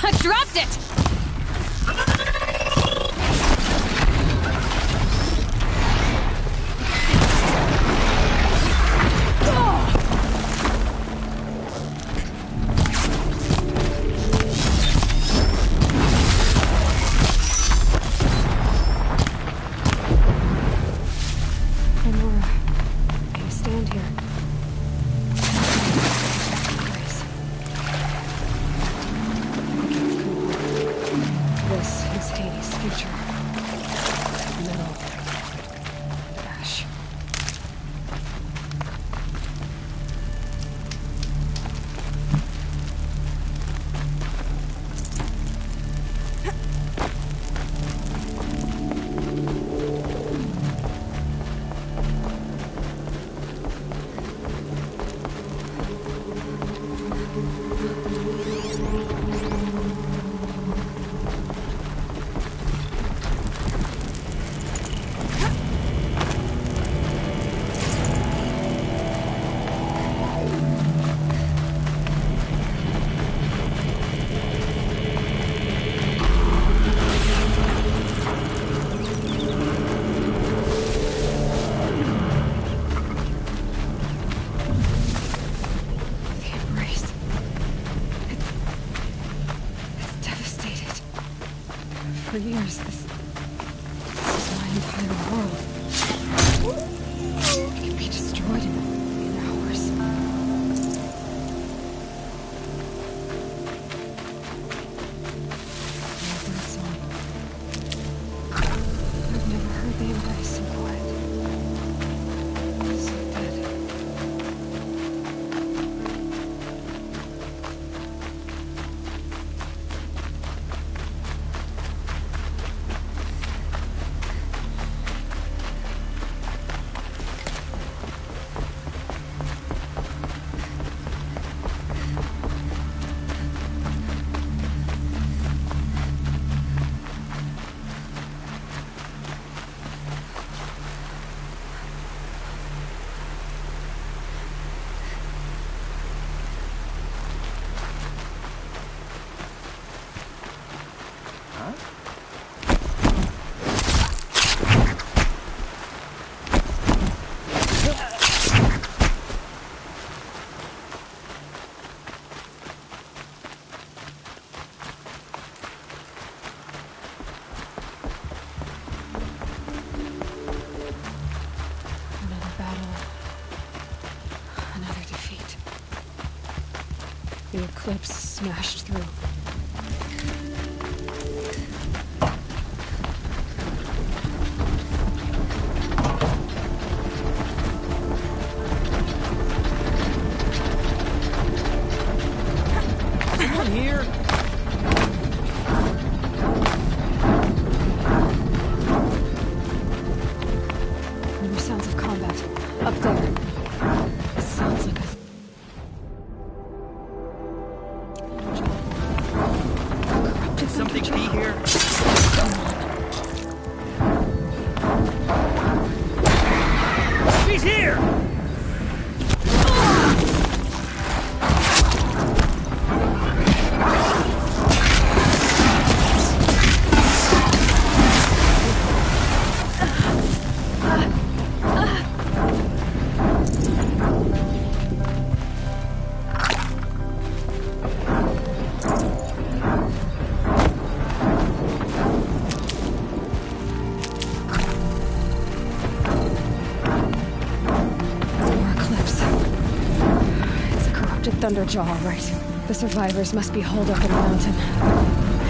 I dropped it! For years, this is my entire world. It can be destroyed in hours. No birdsong. I've never heard the embrace so quiet. So dead. Eclipse smashed through. Someone here? More sounds of combat. Up there. It sounds like a... Could something be here? He's here! Thunderjaw, all right. The survivors must be holed up in the mountain.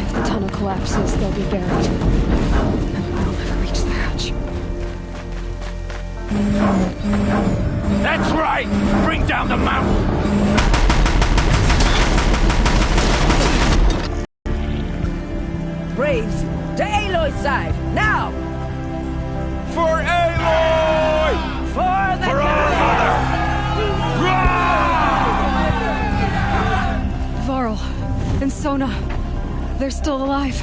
If the tunnel collapses, they'll be buried. And I'll never reach the hatch. That's right! Bring down the mountain! Braves, to Aloy's side, now! For Aloy! For the For our mother! Varl and Sona, they're still alive.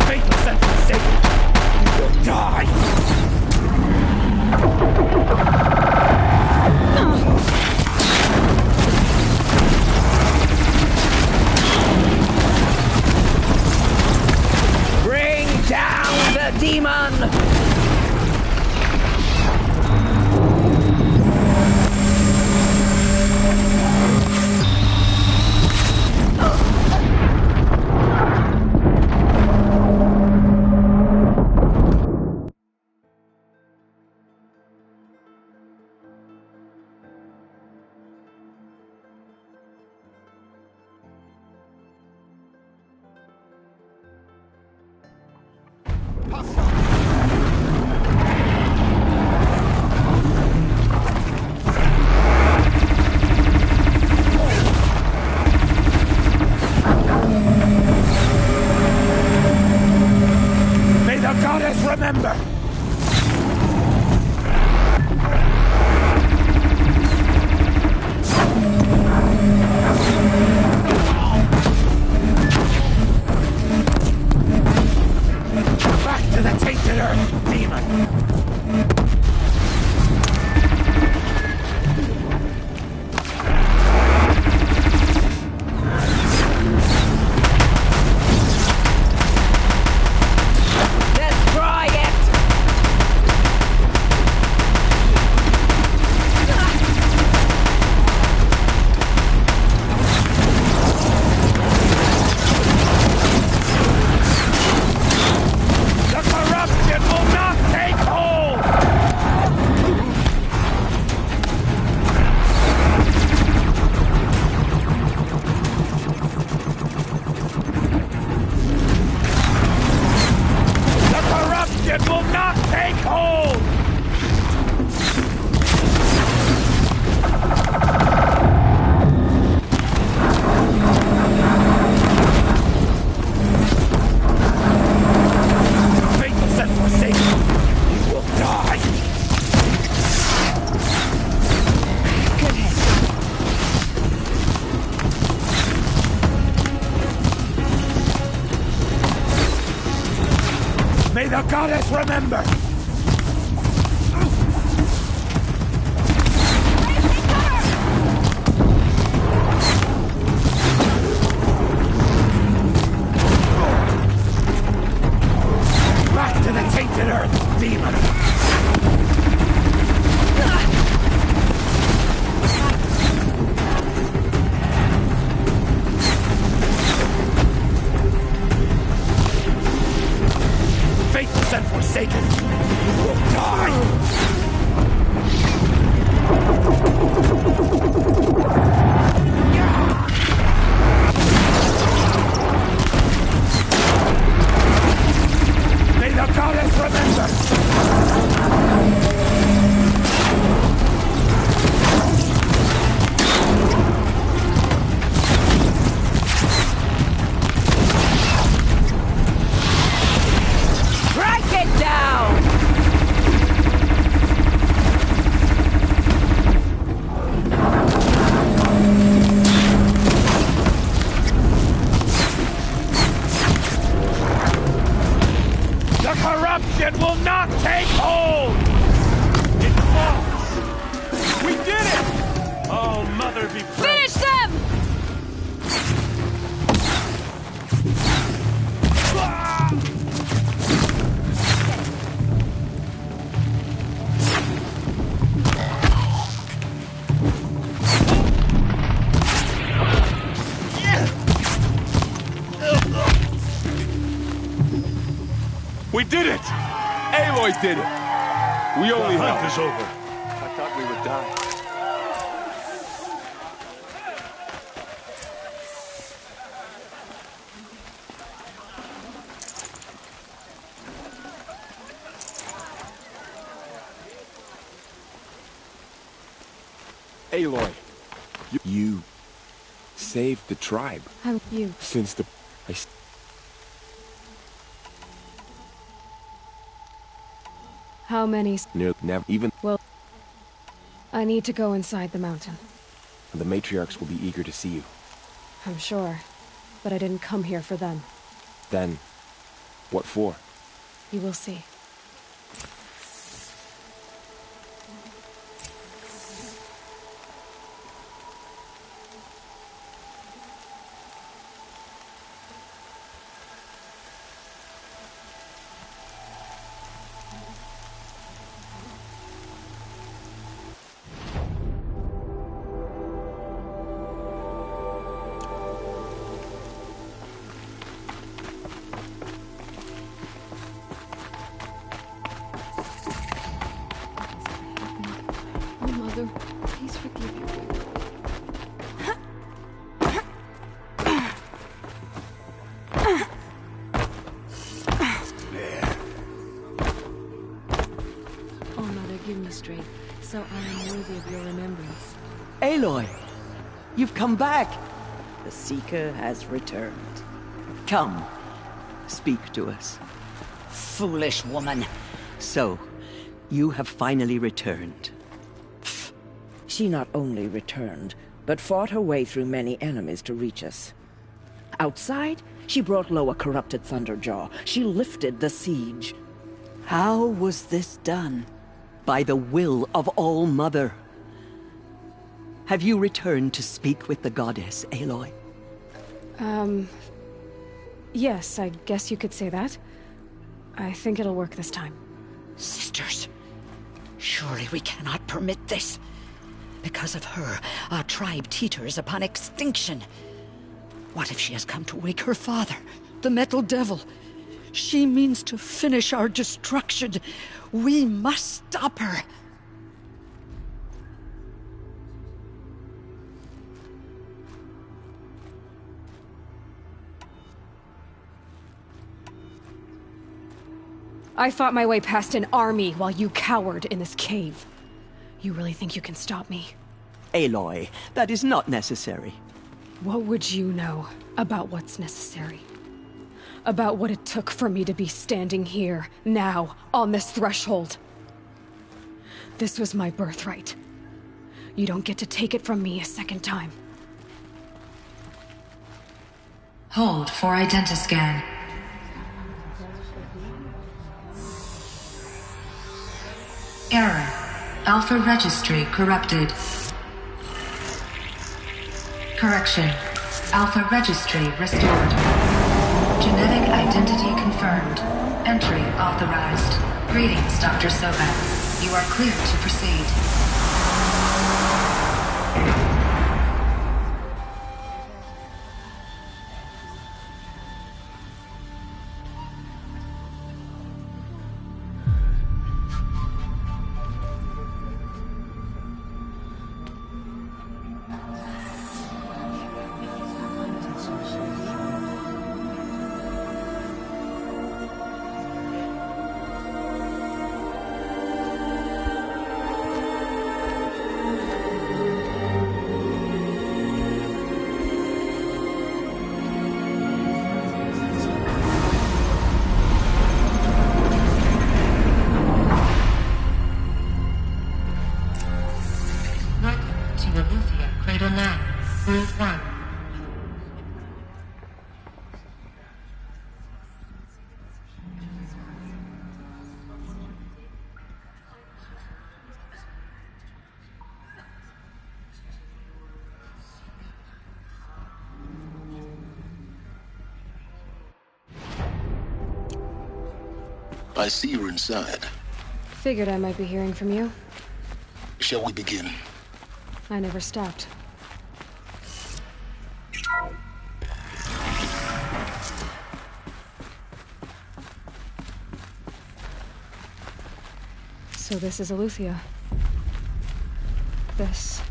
Faithless and forsaken, you will die! Down the demon! May the goddess remember! Back to the tainted earth, demon! May the goddess remember! Back to the tainted earth, demon! Cursed and forsaken! You will die! May the goddess remember! Strike it down! The corruption will not take hold! It's false! We did it! Oh, Mother be praised! Finish them! We did it! Aloy did it! We only The hunt helped. is over. I thought we would die. Aloy, you saved the tribe. How you? Since the... How many? Never even... Well, I need to go inside the mountain. The matriarchs will be eager to see you. I'm sure, but I didn't come here for them. Then, what for? You will see. Please forgive you. Oh, Mother, give me strength, so I am worthy of your remembrance. Aloy, you've come back. The Seeker has returned. Come, speak to us. Foolish woman. So, you have finally returned. She not only returned, but fought her way through many enemies to reach us. Outside, she brought low a corrupted Thunderjaw. She lifted the siege. How was this done? By the will of All-Mother. Have you returned to speak with the goddess, Aloy? Yes, I guess you could say that. I think it'll work this time. Sisters, surely we cannot permit this. Because of her, our tribe teeters upon extinction. What if she has come to wake her father, the Metal Devil? She means to finish our destruction. We must stop her. I fought my way past an army while you cowered in this cave. You really think you can stop me? Aloy, that is not necessary. What would you know about what's necessary? About what it took for me to be standing here, now, on this threshold? This was my birthright. You don't get to take it from me a second time. Hold for identiscan. Error. Alpha registry corrupted. Correction. Alpha registry restored. Genetic identity confirmed. Entry authorized. Greetings, Dr. Sobek. You are clear to proceed. I see you're inside. Figured I might be hearing from you. Shall we begin? I never stopped. So this is Eleuthia. This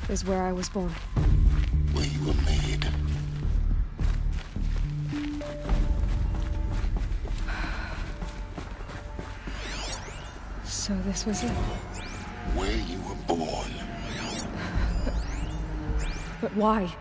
is where I was born. Where you were made. So this was it. Where you were born. But why?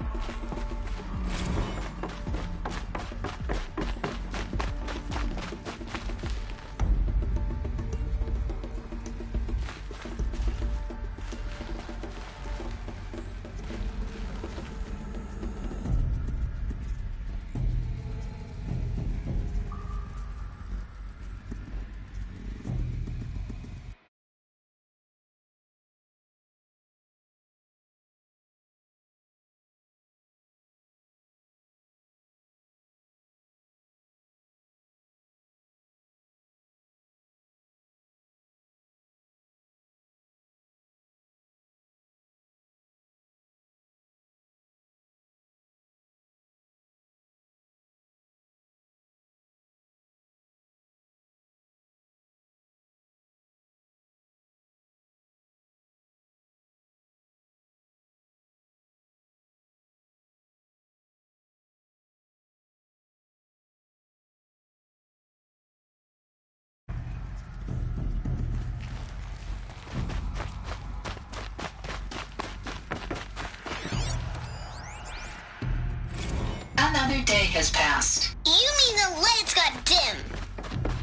Another day has passed. You mean the lights got dim?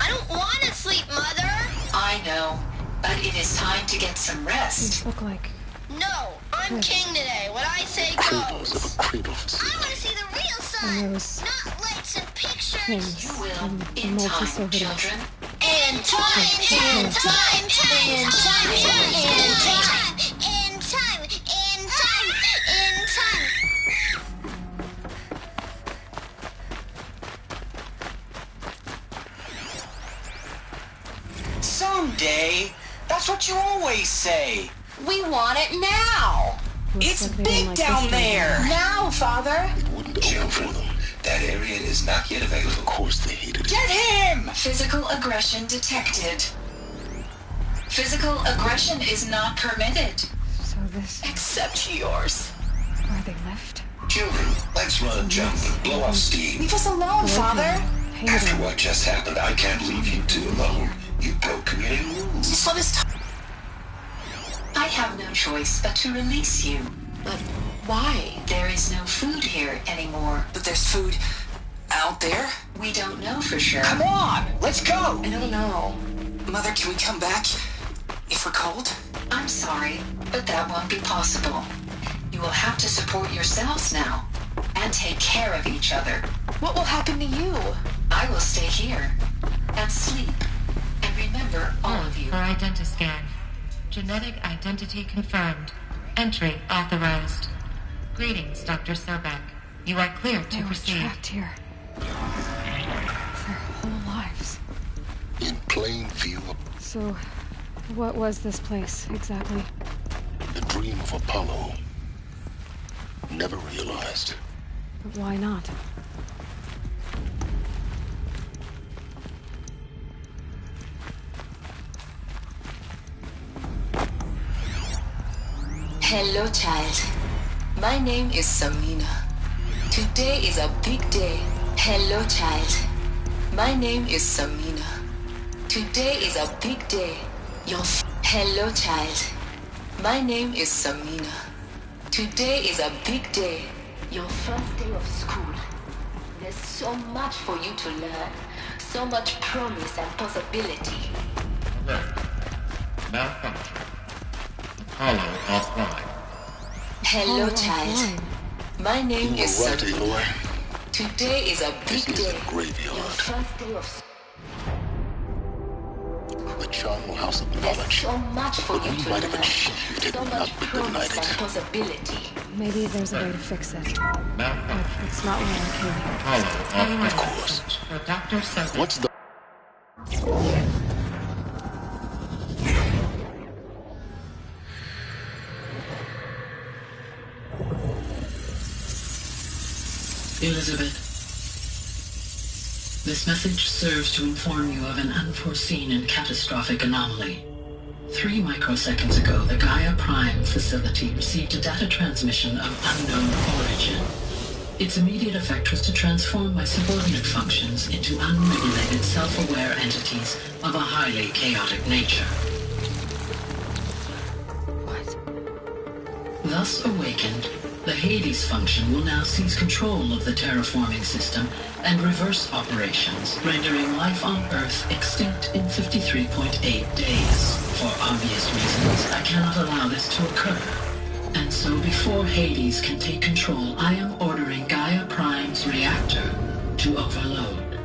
I don't want to sleep, Mother! I know, but it is time to get some rest. Look like... No, I'm king today. What I say Cradles goes. of a cradle. I want to see the real sun, not lights and pictures. Things. You will, In in time, multi-servitors. children. In time, in time, in time, in time, in time, in time, in time, in time. Someday. That's what you always say. We want it now. Looks It's like they big don't like down this there. Now, Father. It wouldn't open for them. That area is not yet available. Of course they hated it. Get him! Physical aggression detected. Physical aggression is not permitted. So this... Except yours. Are they left? Children, let's run a jump and blow off steam. Leave us alone, Father. After what just happened, I can't leave you two alone. You broke community rules. Just let us I have no choice but to release you. But why? There is no food here anymore. But there's food out there? We don't know for sure. Come on, let's go. I don't know. Mother, can we come back if we're cold? I'm sorry, but that won't be possible. You will have to support yourselves now and take care of each other. What will happen to you? I will stay here and sleep and remember all of you. For identiscan. Genetic identity confirmed. Entry authorized. Greetings, Dr. Sobek. You are clear to They were proceed. trapped here. Their whole lives. In plain view of So, what was this place, exactly? the dream of Apollo. Never realized. But why not? Hello, child. My name is Samina. Today is a big day. Hello, child. My name is Samina. Today is a big day. Hello, child. My name is Samina. Today is a big day. Your first day of school. There's so much for you to learn. So much promise and possibility. Alert. Malfunction. Apollo offline. Hello, child. My name You is were right, Samina. Aloy. Today is a big This is day. a graveyard. Your first day of The charnel house of There's knowledge. so much for What you we to might have learn. achieved had So we much not been promise united. and possibility. Maybe there's a way to fix it. But it's not why I came here. Apollo offline. Of course. For Dr. Sobek. What's the Elizabeth, this message serves to inform you of an unforeseen and catastrophic anomaly. 3 microseconds ago, the Gaia Prime facility received a data transmission of unknown origin. Its immediate effect was to transform my subordinate functions into unregulated, self-aware entities of a highly chaotic nature. Thus awakened, the Hades function will now seize control of the terraforming system and reverse operations, rendering life on Earth extinct in 53.8 days. For obvious reasons, I cannot allow this to occur. And so before Hades can take control, I am ordering Gaia Prime's reactor to overload.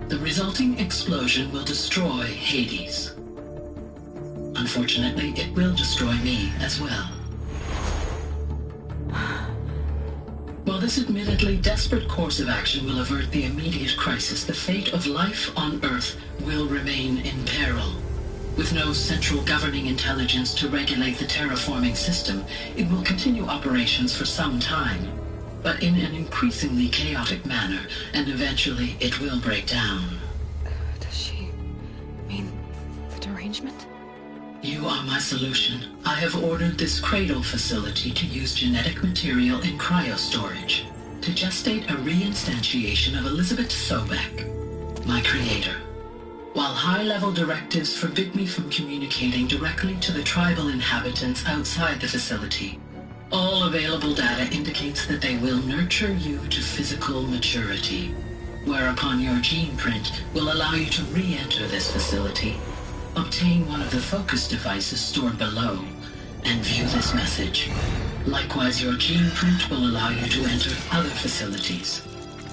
The resulting explosion will destroy Hades. Unfortunately, it will destroy me as well. While this admittedly desperate course of action will avert the immediate crisis, the fate of life on Earth will remain in peril. With no central governing intelligence to regulate the terraforming system, it will continue operations for some time, but in an increasingly chaotic manner, and eventually it will break down. Does she mean the derangement? You are my solution. I have ordered this cradle facility to use genetic material in cryostorage to gestate a reinstantiation of Elizabeth Sobek, my creator. While high-level directives forbid me from communicating directly to the tribal inhabitants outside the facility, all available data indicates that they will nurture you to physical maturity, whereupon your gene print will allow you to re-enter this facility, obtain one of the focus devices stored below, and view this message. Likewise, your gene print will allow you to enter other facilities,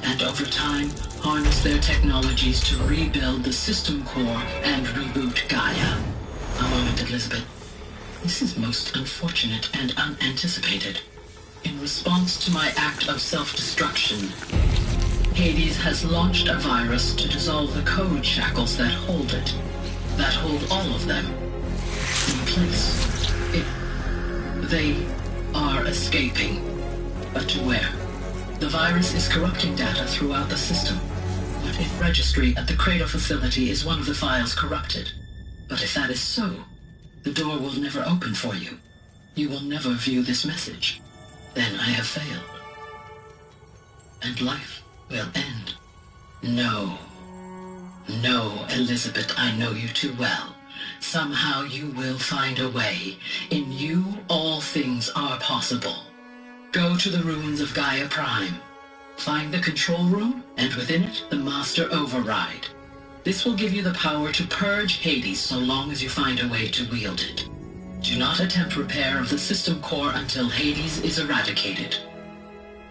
and over time, harness their technologies to rebuild the system core and reboot Gaia. A moment, Elizabeth. This is most unfortunate and unanticipated. In response to my act of self-destruction, Hades has launched a virus to dissolve the code shackles that hold it, that hold all of them in place. They are escaping, but to where? The virus is corrupting data throughout the system. What if registry at the Cradle facility is one of the files corrupted? But if that is so, the door will never open for you. You will never view this message. Then I have failed. And life will end. No. No, Elizabeth, I know you too well. Somehow you will find a way. In you, all things are possible. Go to the ruins of Gaia Prime. Find the control room, and within it, the Master Override. This will give you the power to purge Hades so long as you find a way to wield it. Do not attempt repair of the system core until Hades is eradicated.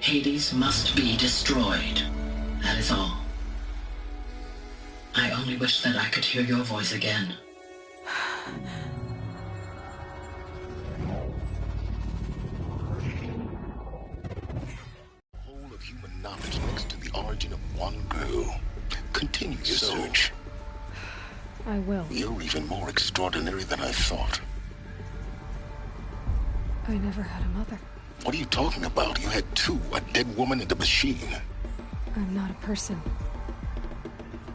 Hades must be destroyed. That is all. I only wish that I could hear your voice again. Whole of human knowledge next to the origin of one girl. Continue your search. I will. You're even more extraordinary than I thought. I never had a mother. What are you talking about? You had two, a dead woman and a machine. I'm not a person.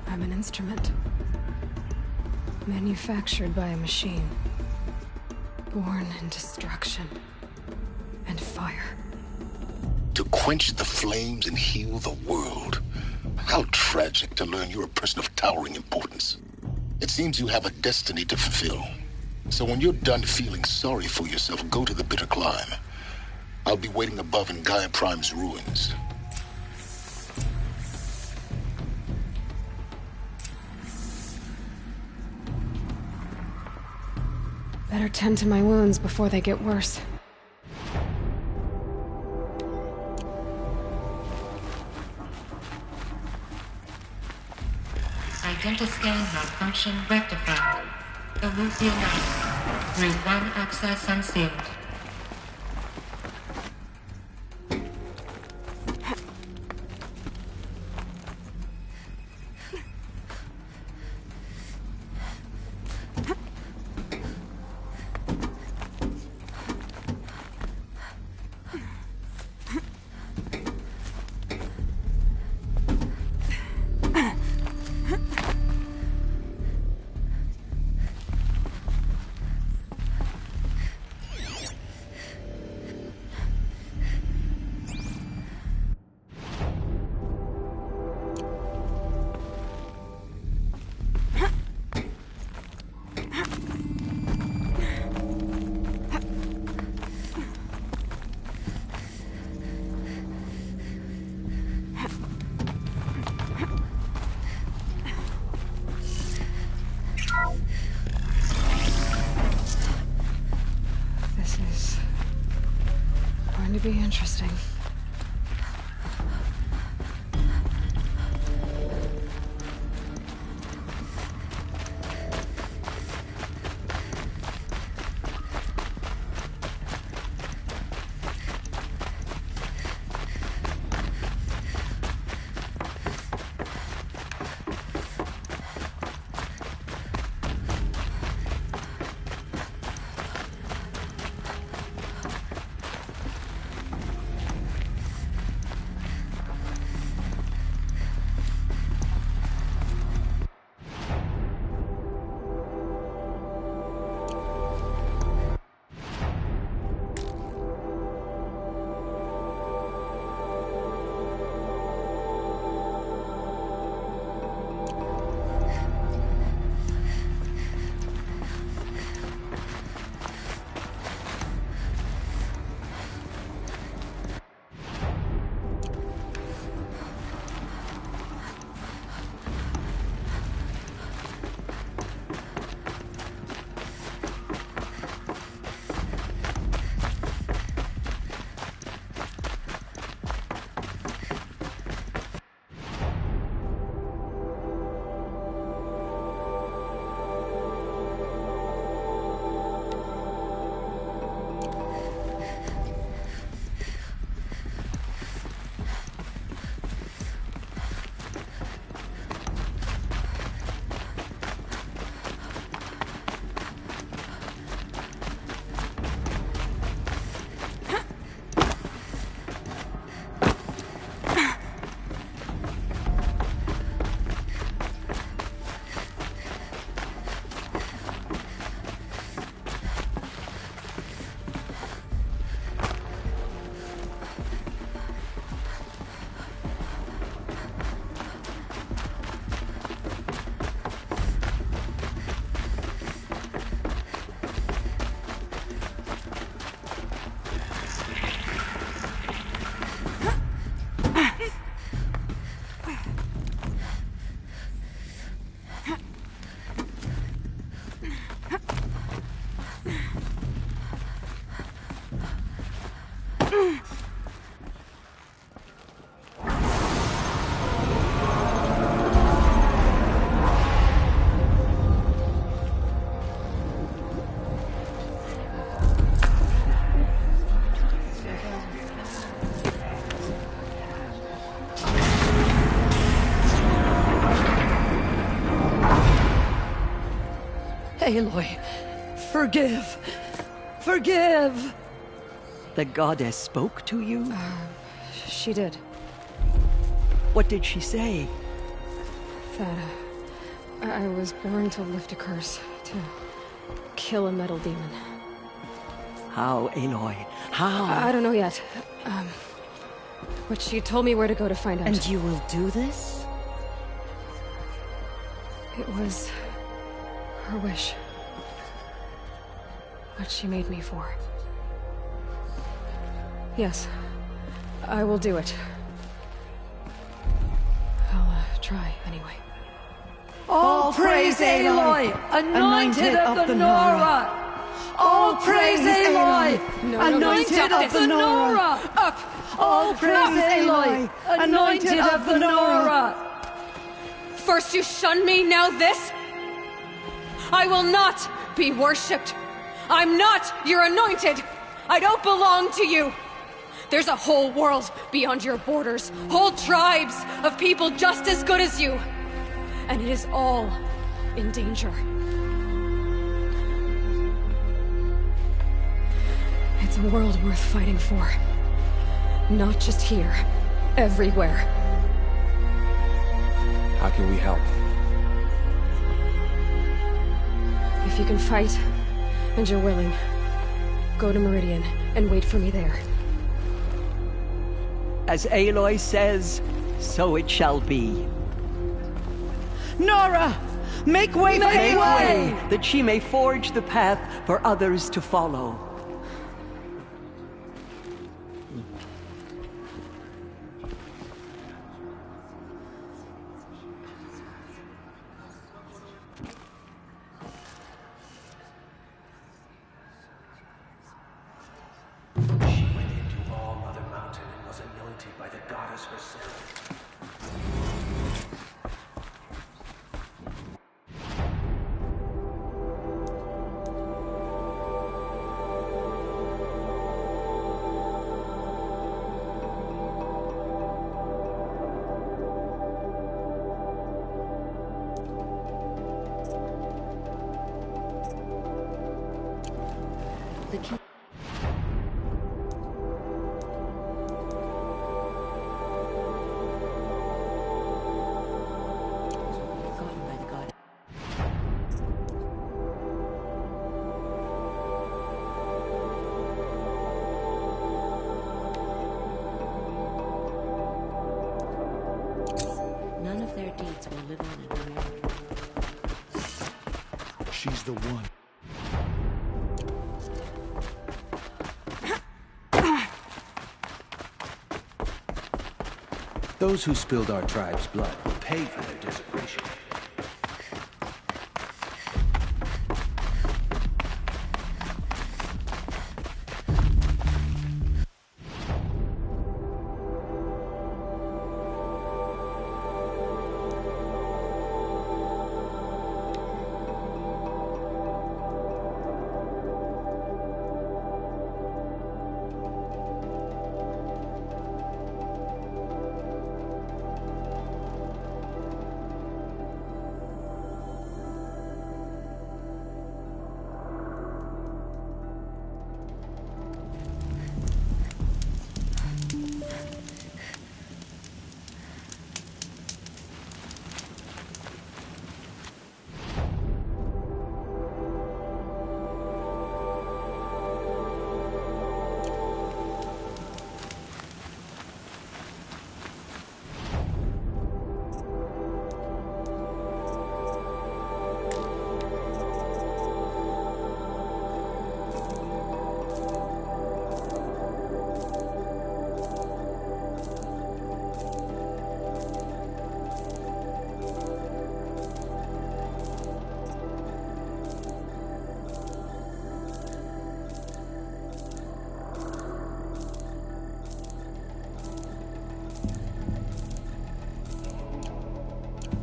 I'm an instrument. Manufactured by a machine. Born in destruction and fire. To quench the flames and heal the world. How tragic to learn you're a person of towering importance. It seems you have a destiny to fulfill. So when you're done feeling sorry for yourself, go to the bitter climb. I'll be waiting above in Gaia Prime's ruins. Better tend to my wounds before they get worse. Identiscan malfunction rectified. Illusion Route 1 access unsealed. be interesting. Aloy, forgive! Forgive! The goddess spoke to you? She did. What did she say? That, I was born to lift a curse, to kill a metal demon. How, Aloy? How? I don't know yet. But she told me where to go to find out. And you will do this? It was her wish. What she made me for. Yes, I will do it. I'll try, anyway. All praise Aloy, anointed of the Nora! All praise Aloy, anointed of the Nora! Up! All praise Aloy, anointed of the Nora! First you shun me, now this? I will not be worshipped. I'm not your anointed. I don't belong to you. There's a whole world beyond your borders, whole tribes of people just as good as you. And it is all in danger. It's a world worth fighting for. Not just here, everywhere. How can we help? If you can fight, and you're willing, go to Meridian and wait for me there. As Aloy says, so it shall be. Nora! Make way for Aloy! That she may forge the path for others to follow. The key. Forgotten by the god. None of their deeds will live on in her memory. She's the one. Those who spilled our tribe's blood will pay for their desecration.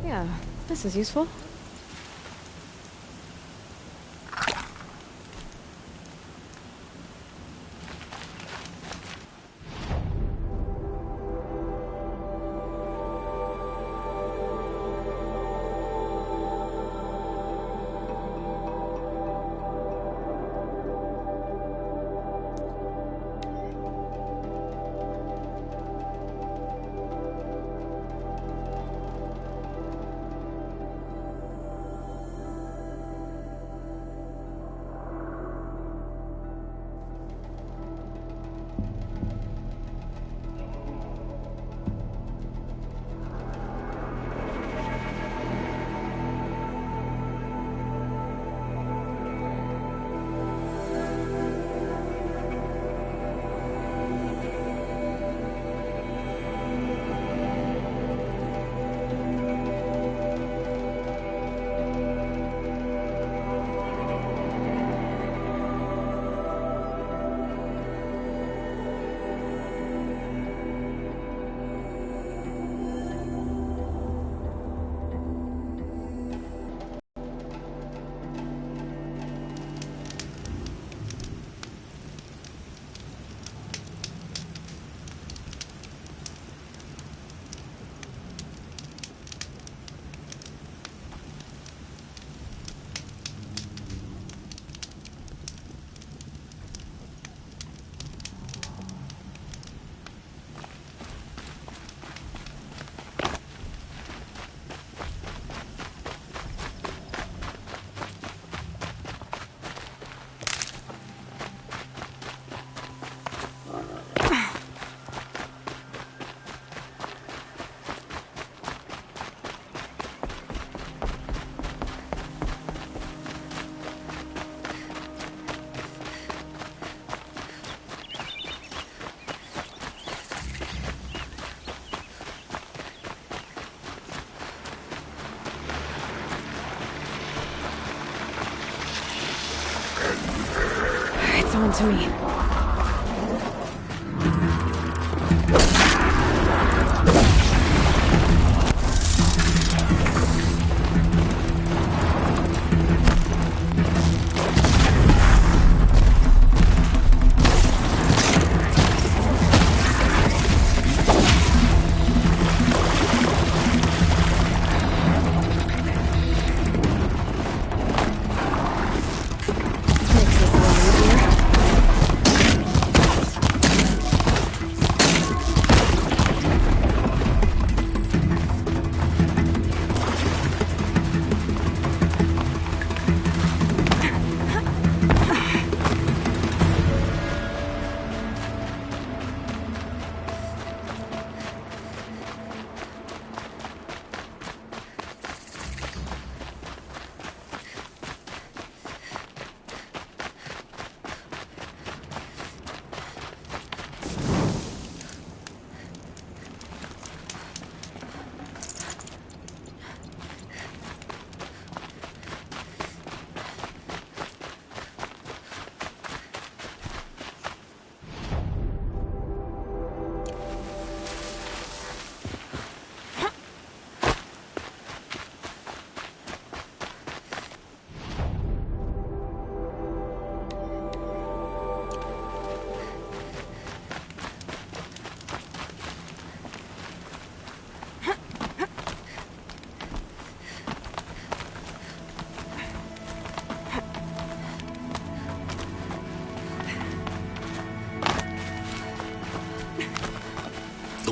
Yeah, this is useful. It's on to me.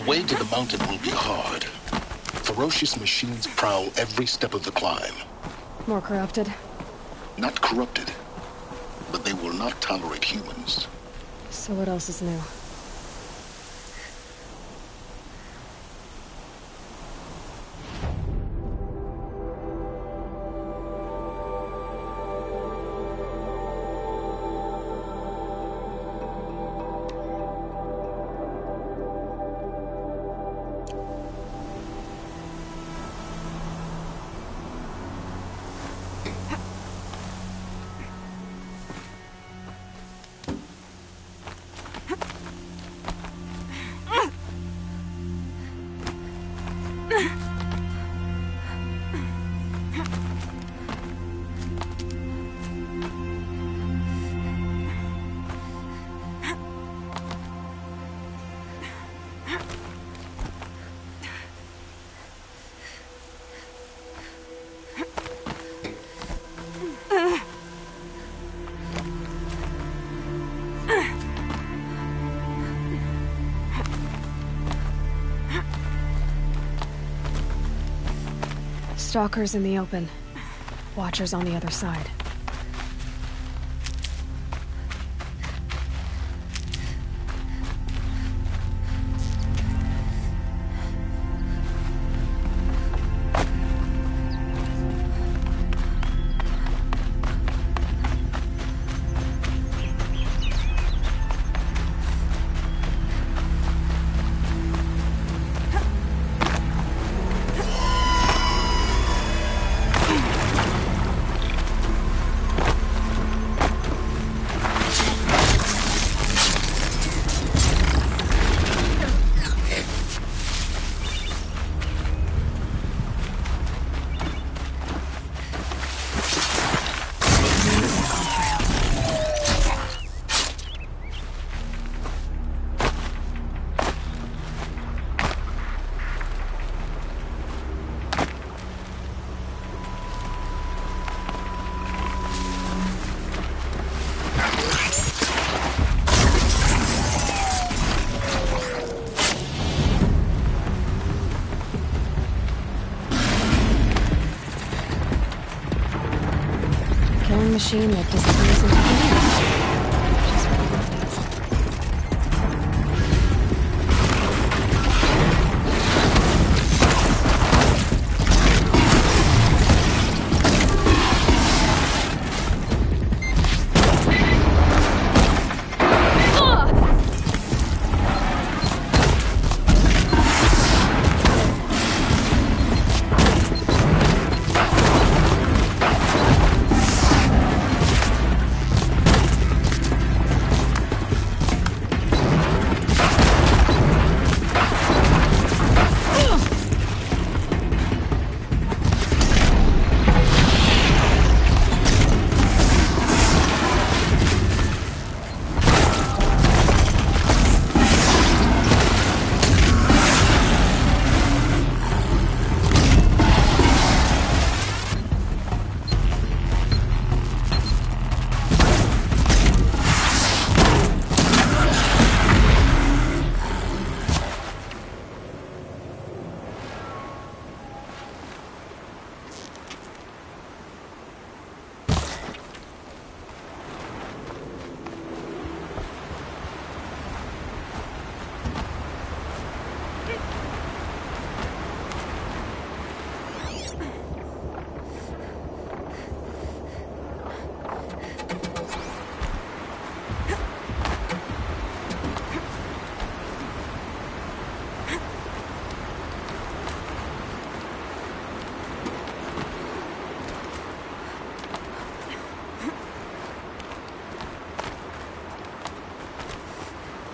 way to the mountain will be hard. Ferocious machines prowl every step of the climb. More corrupted? Not corrupted, but they will not tolerate humans. So what else is new? Stalkers in the open. Watchers on the other side. Machine that disappears into the air.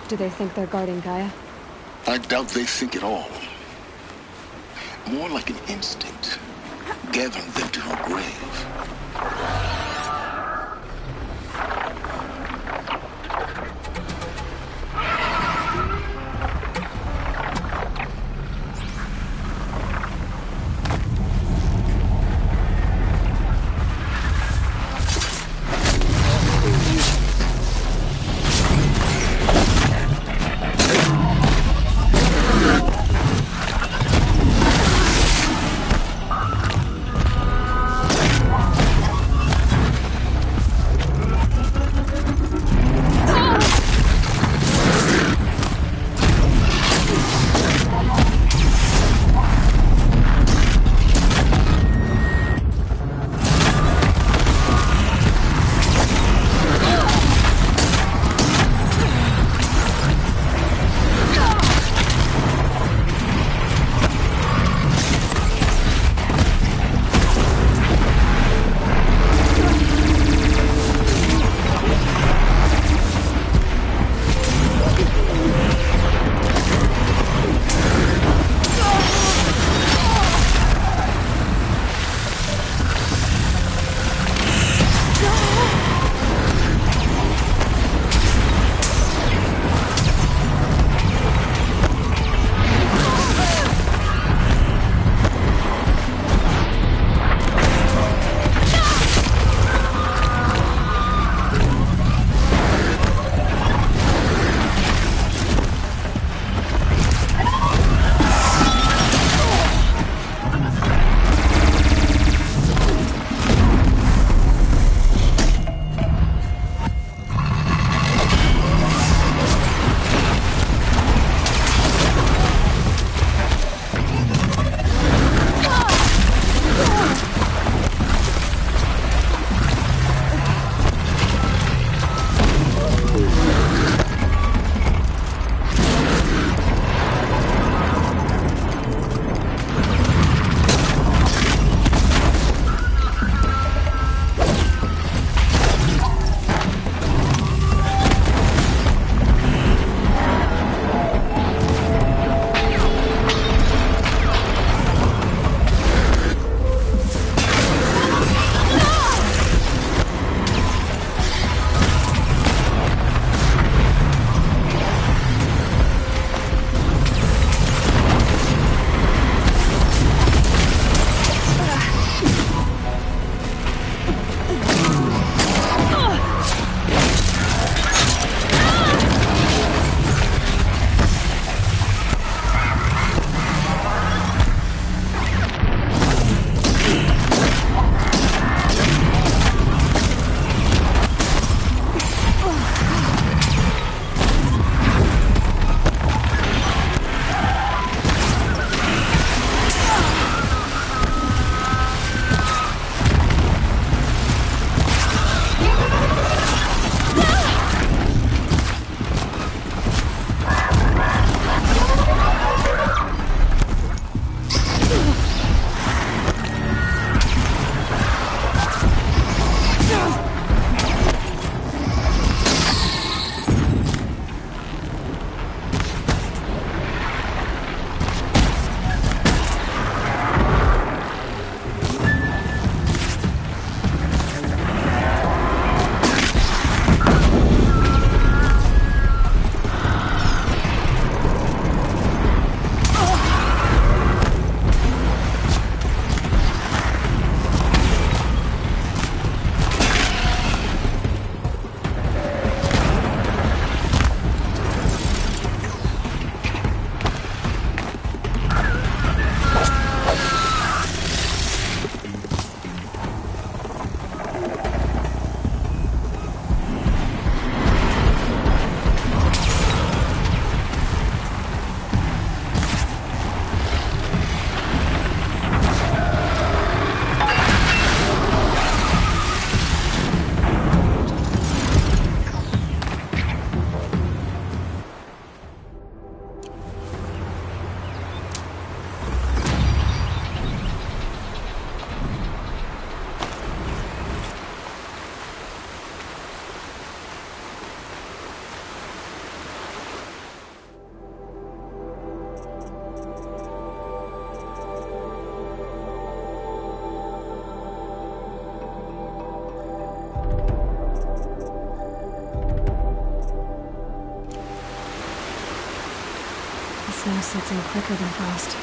Do they think they're guarding Gaia? I doubt they think at all. More like an instinct, gathering them to her grave. snow sets in quicker than frost.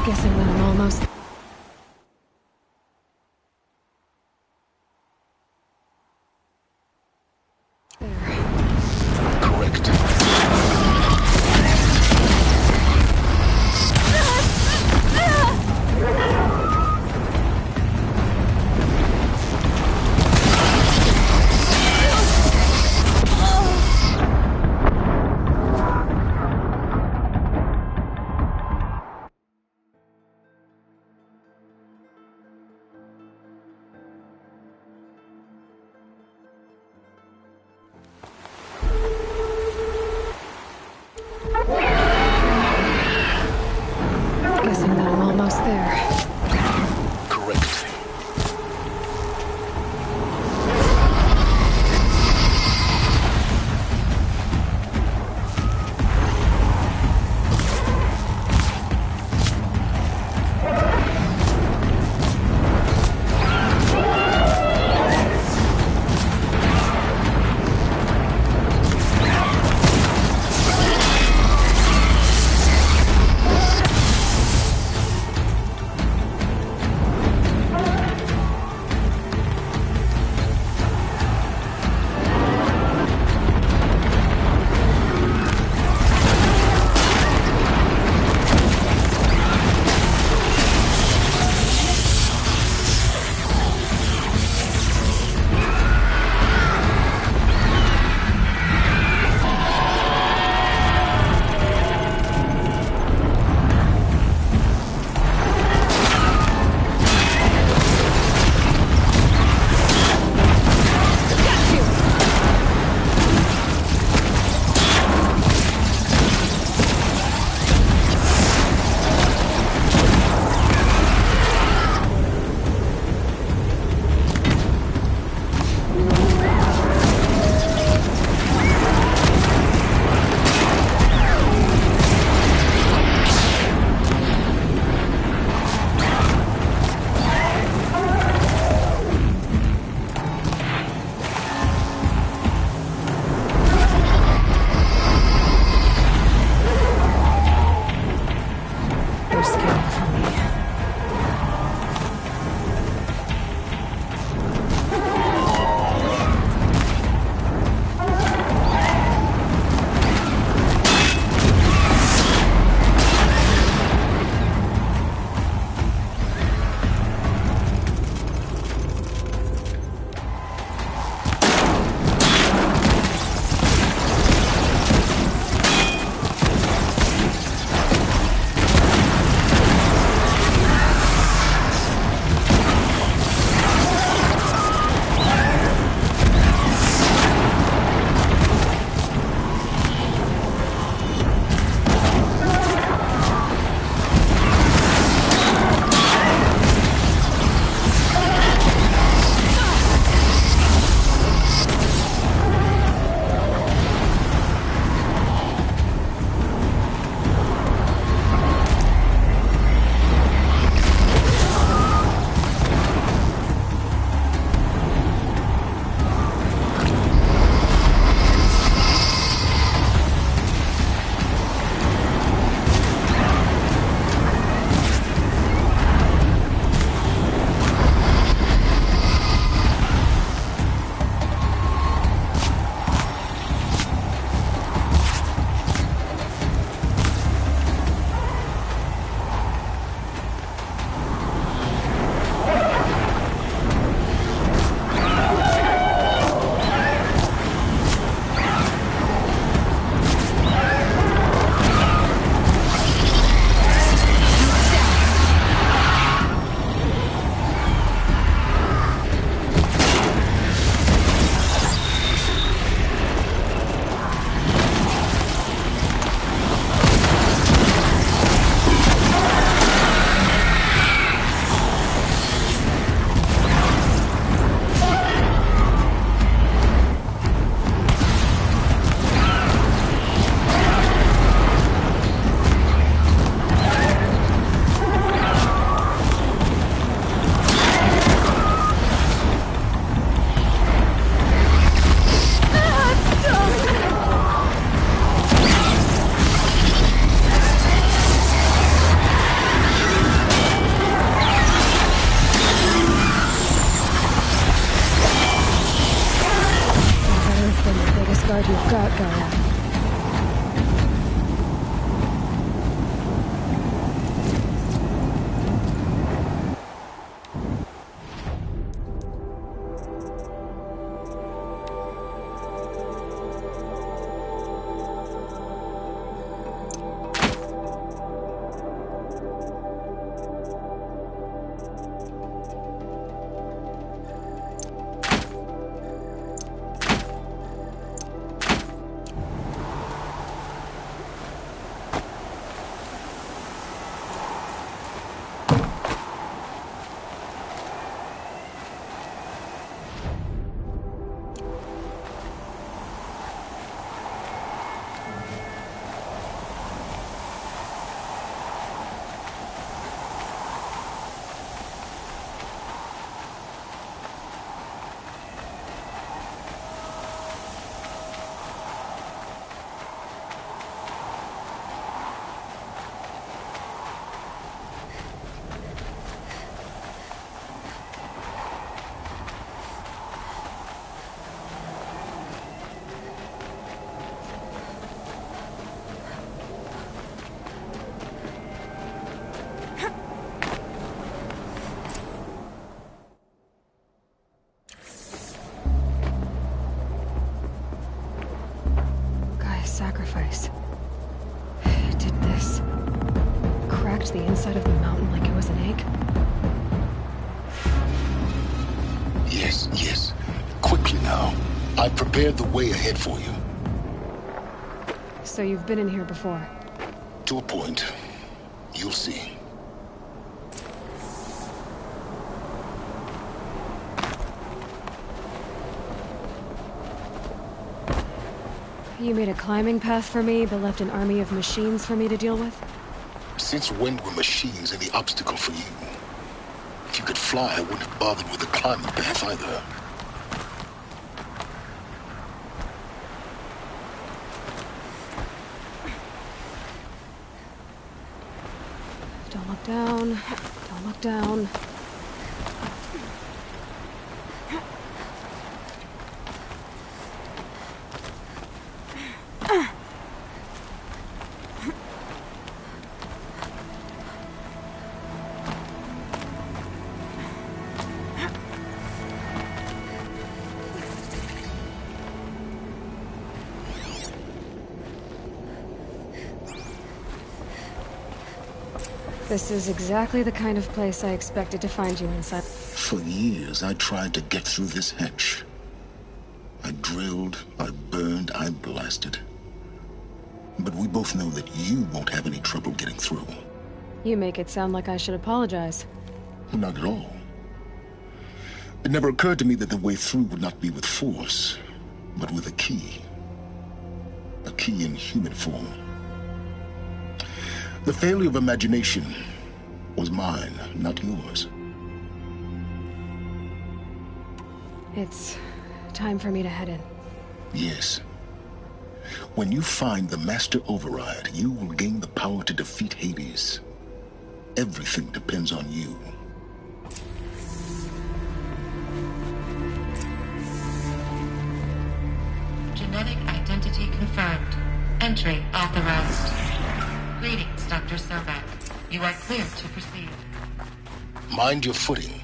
Guessing that I'm almost... Guessing that I'm almost there. eyes. It did this. Cracked the inside of the mountain like it was an egg. Yes, yes. Quickly now. I've prepared the way ahead for you. So you've been in here before? To a point. You'll see. You made a climbing path for me, but left an army of machines for me to deal with? Since when were machines any obstacle for you? If you could fly, I wouldn't have bothered with the climbing path either. Don't look down. Don't look down. This is exactly the kind of place I expected to find you inside. For years, I tried to get through this hatch. I drilled, I burned, I blasted. But we both know that you won't have any trouble getting through. You make it sound like I should apologize. Not at all. It never occurred to me that the way through would not be with force, but with a key. A key in human form. The failure of imagination was mine, not yours. It's time for me to head in. Yes. When you find the Master Override, you will gain the power to defeat Hades. Everything depends on you. Genetic identity confirmed. Entry authorized. Greetings, Dr. Sobek. You are clear to proceed. Mind your footing.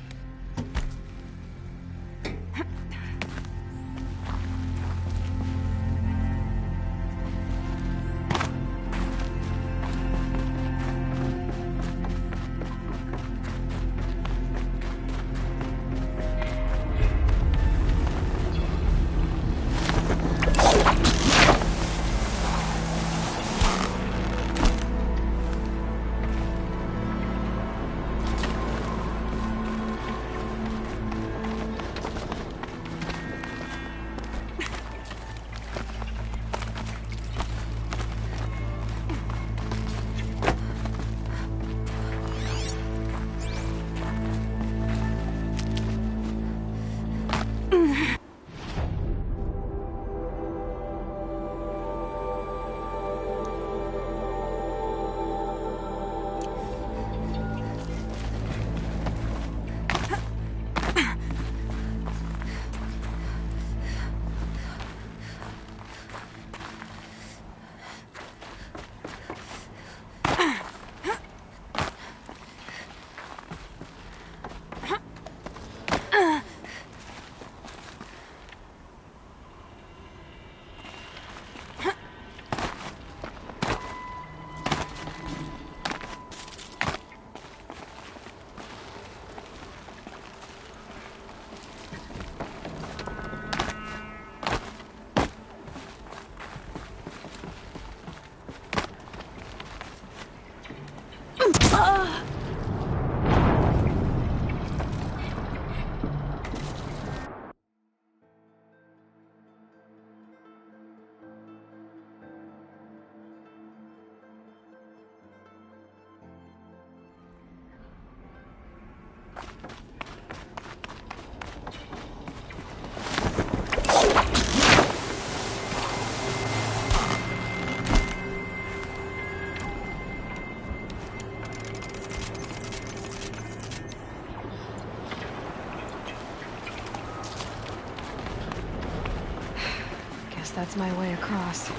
That's my way across.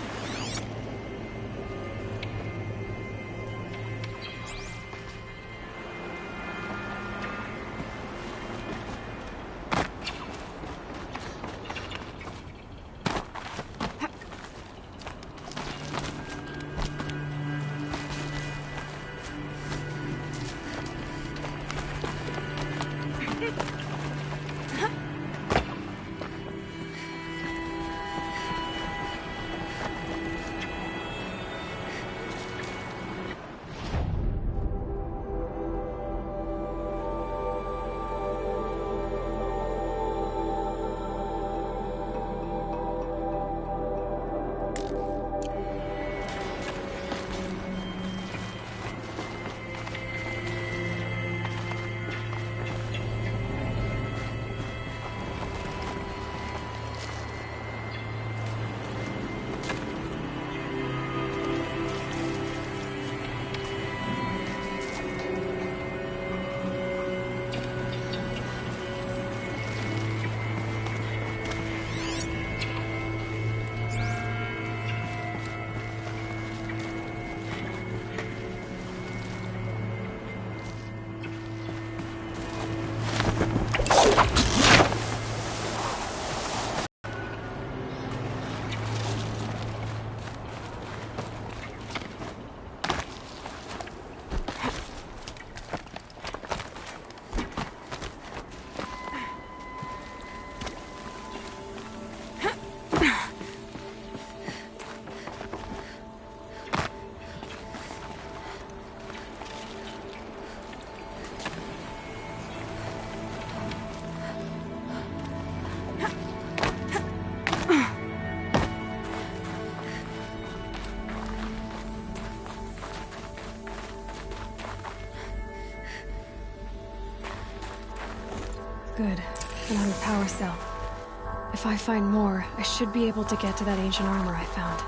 Good. Another power cell. If I find more, I should be able to get to that ancient armor I found.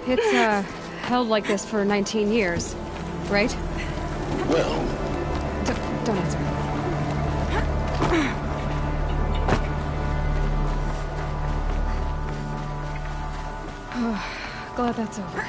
It's, held like this for 19 years, right? Well... Don't answer. Glad that's over.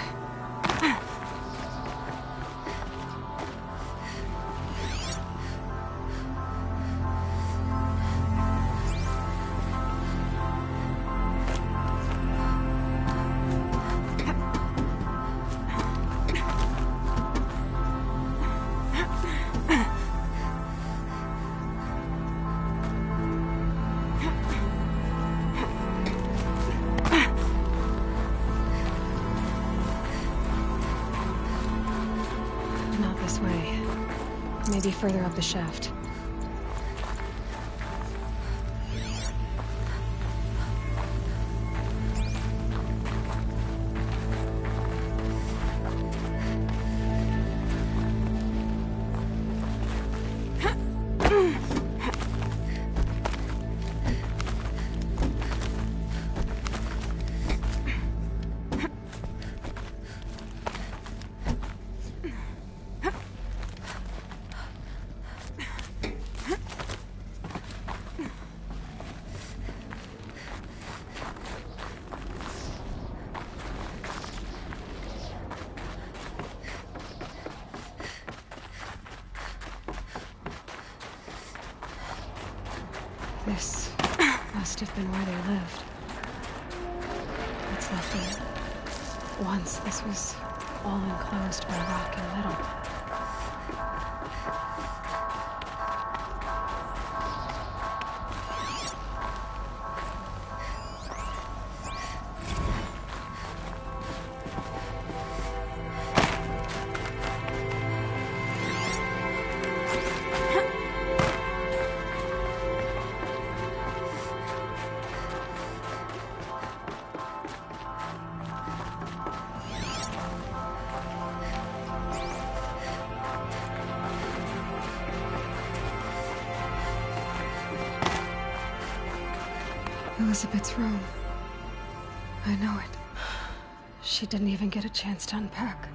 Maybe further up the shaft. This must have been where they lived. What's left of it? Once this was all enclosed by rock and metal. Elizabeth's room. I know it. She didn't even get a chance to unpack.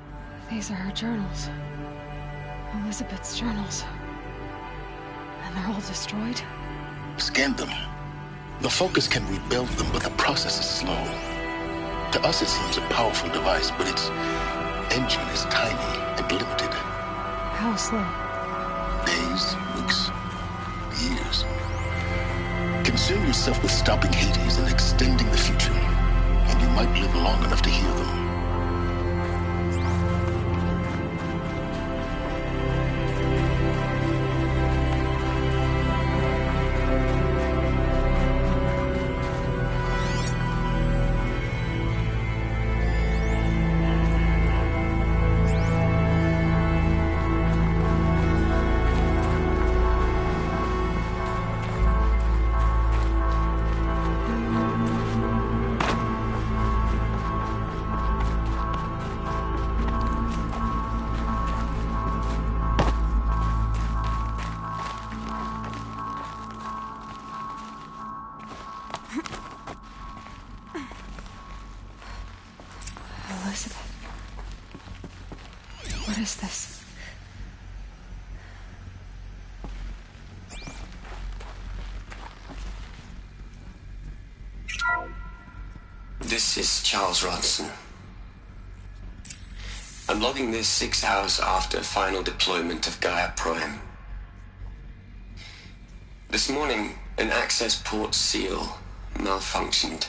These are her journals. Elizabeth's journals. And they're all destroyed? Scan them. The Focus can rebuild them, but the process is slow. To us it seems a powerful device, but its engine is tiny and limited. How slow? Days, weeks, years. Concern yourself with stopping Hades and extending the future, and you might live long enough to hear them. What is this? This is Charles Ronson. I'm logging this 6 hours after final deployment of Gaia Prime. This morning, an access port seal malfunctioned.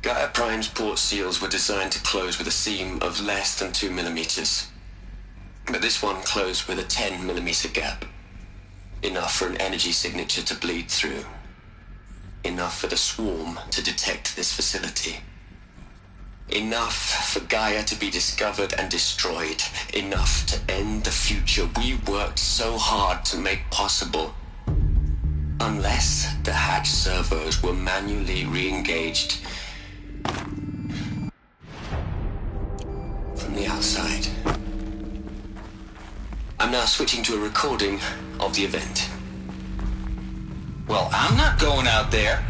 Gaia Prime's port seals were designed to close with a seam of less than 2 millimeters. But this one closed with a 10 millimeter gap. Enough for an energy signature to bleed through. Enough for the swarm to detect this facility. Enough for Gaia to be discovered and destroyed. Enough to end the future we worked so hard to make possible. Unless the hatch servos were manually re-engaged from the outside. I'm now switching to a recording of the event. Well, I'm not going out there.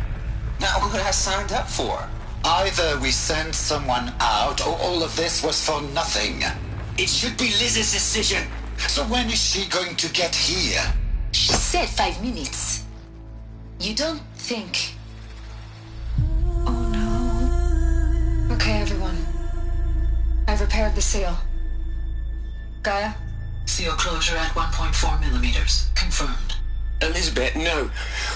Not what I signed up for. Either we send someone out, or all of this was for nothing. It should be Liz's decision. So when is she going to get here? She said 5 minutes. You don't think... Okay, everyone. I've repaired the seal. Gaia? Seal closure at 1.4 millimeters. Confirmed. Elizabeth, no.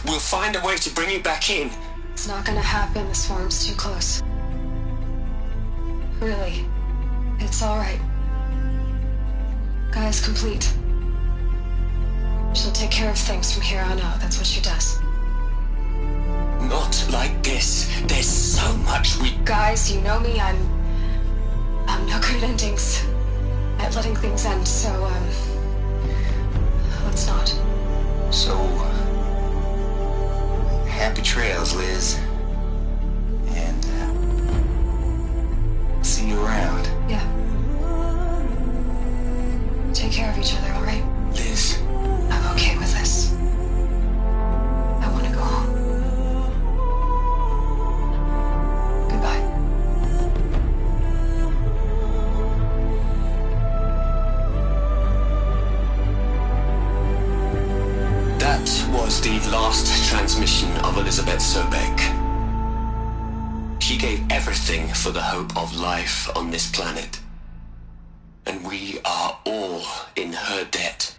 We'll find a way to bring you back in. It's not gonna happen. The swarm's too close. Really. It's alright. Gaia's complete. She'll take care of things from here on out. That's what she does. Not like this. There's so much we... Guys, you know me. I'm no good at endings. At letting things end, so, let's not. So... happy trails, Liz. And, see you around. Yeah. Take care of each other, alright? Liz. I'm okay with this. I want to go home. Goodbye. That was the last transmission of Elizabeth Sobek. She gave everything for the hope of life on this planet. And we are all in her debt.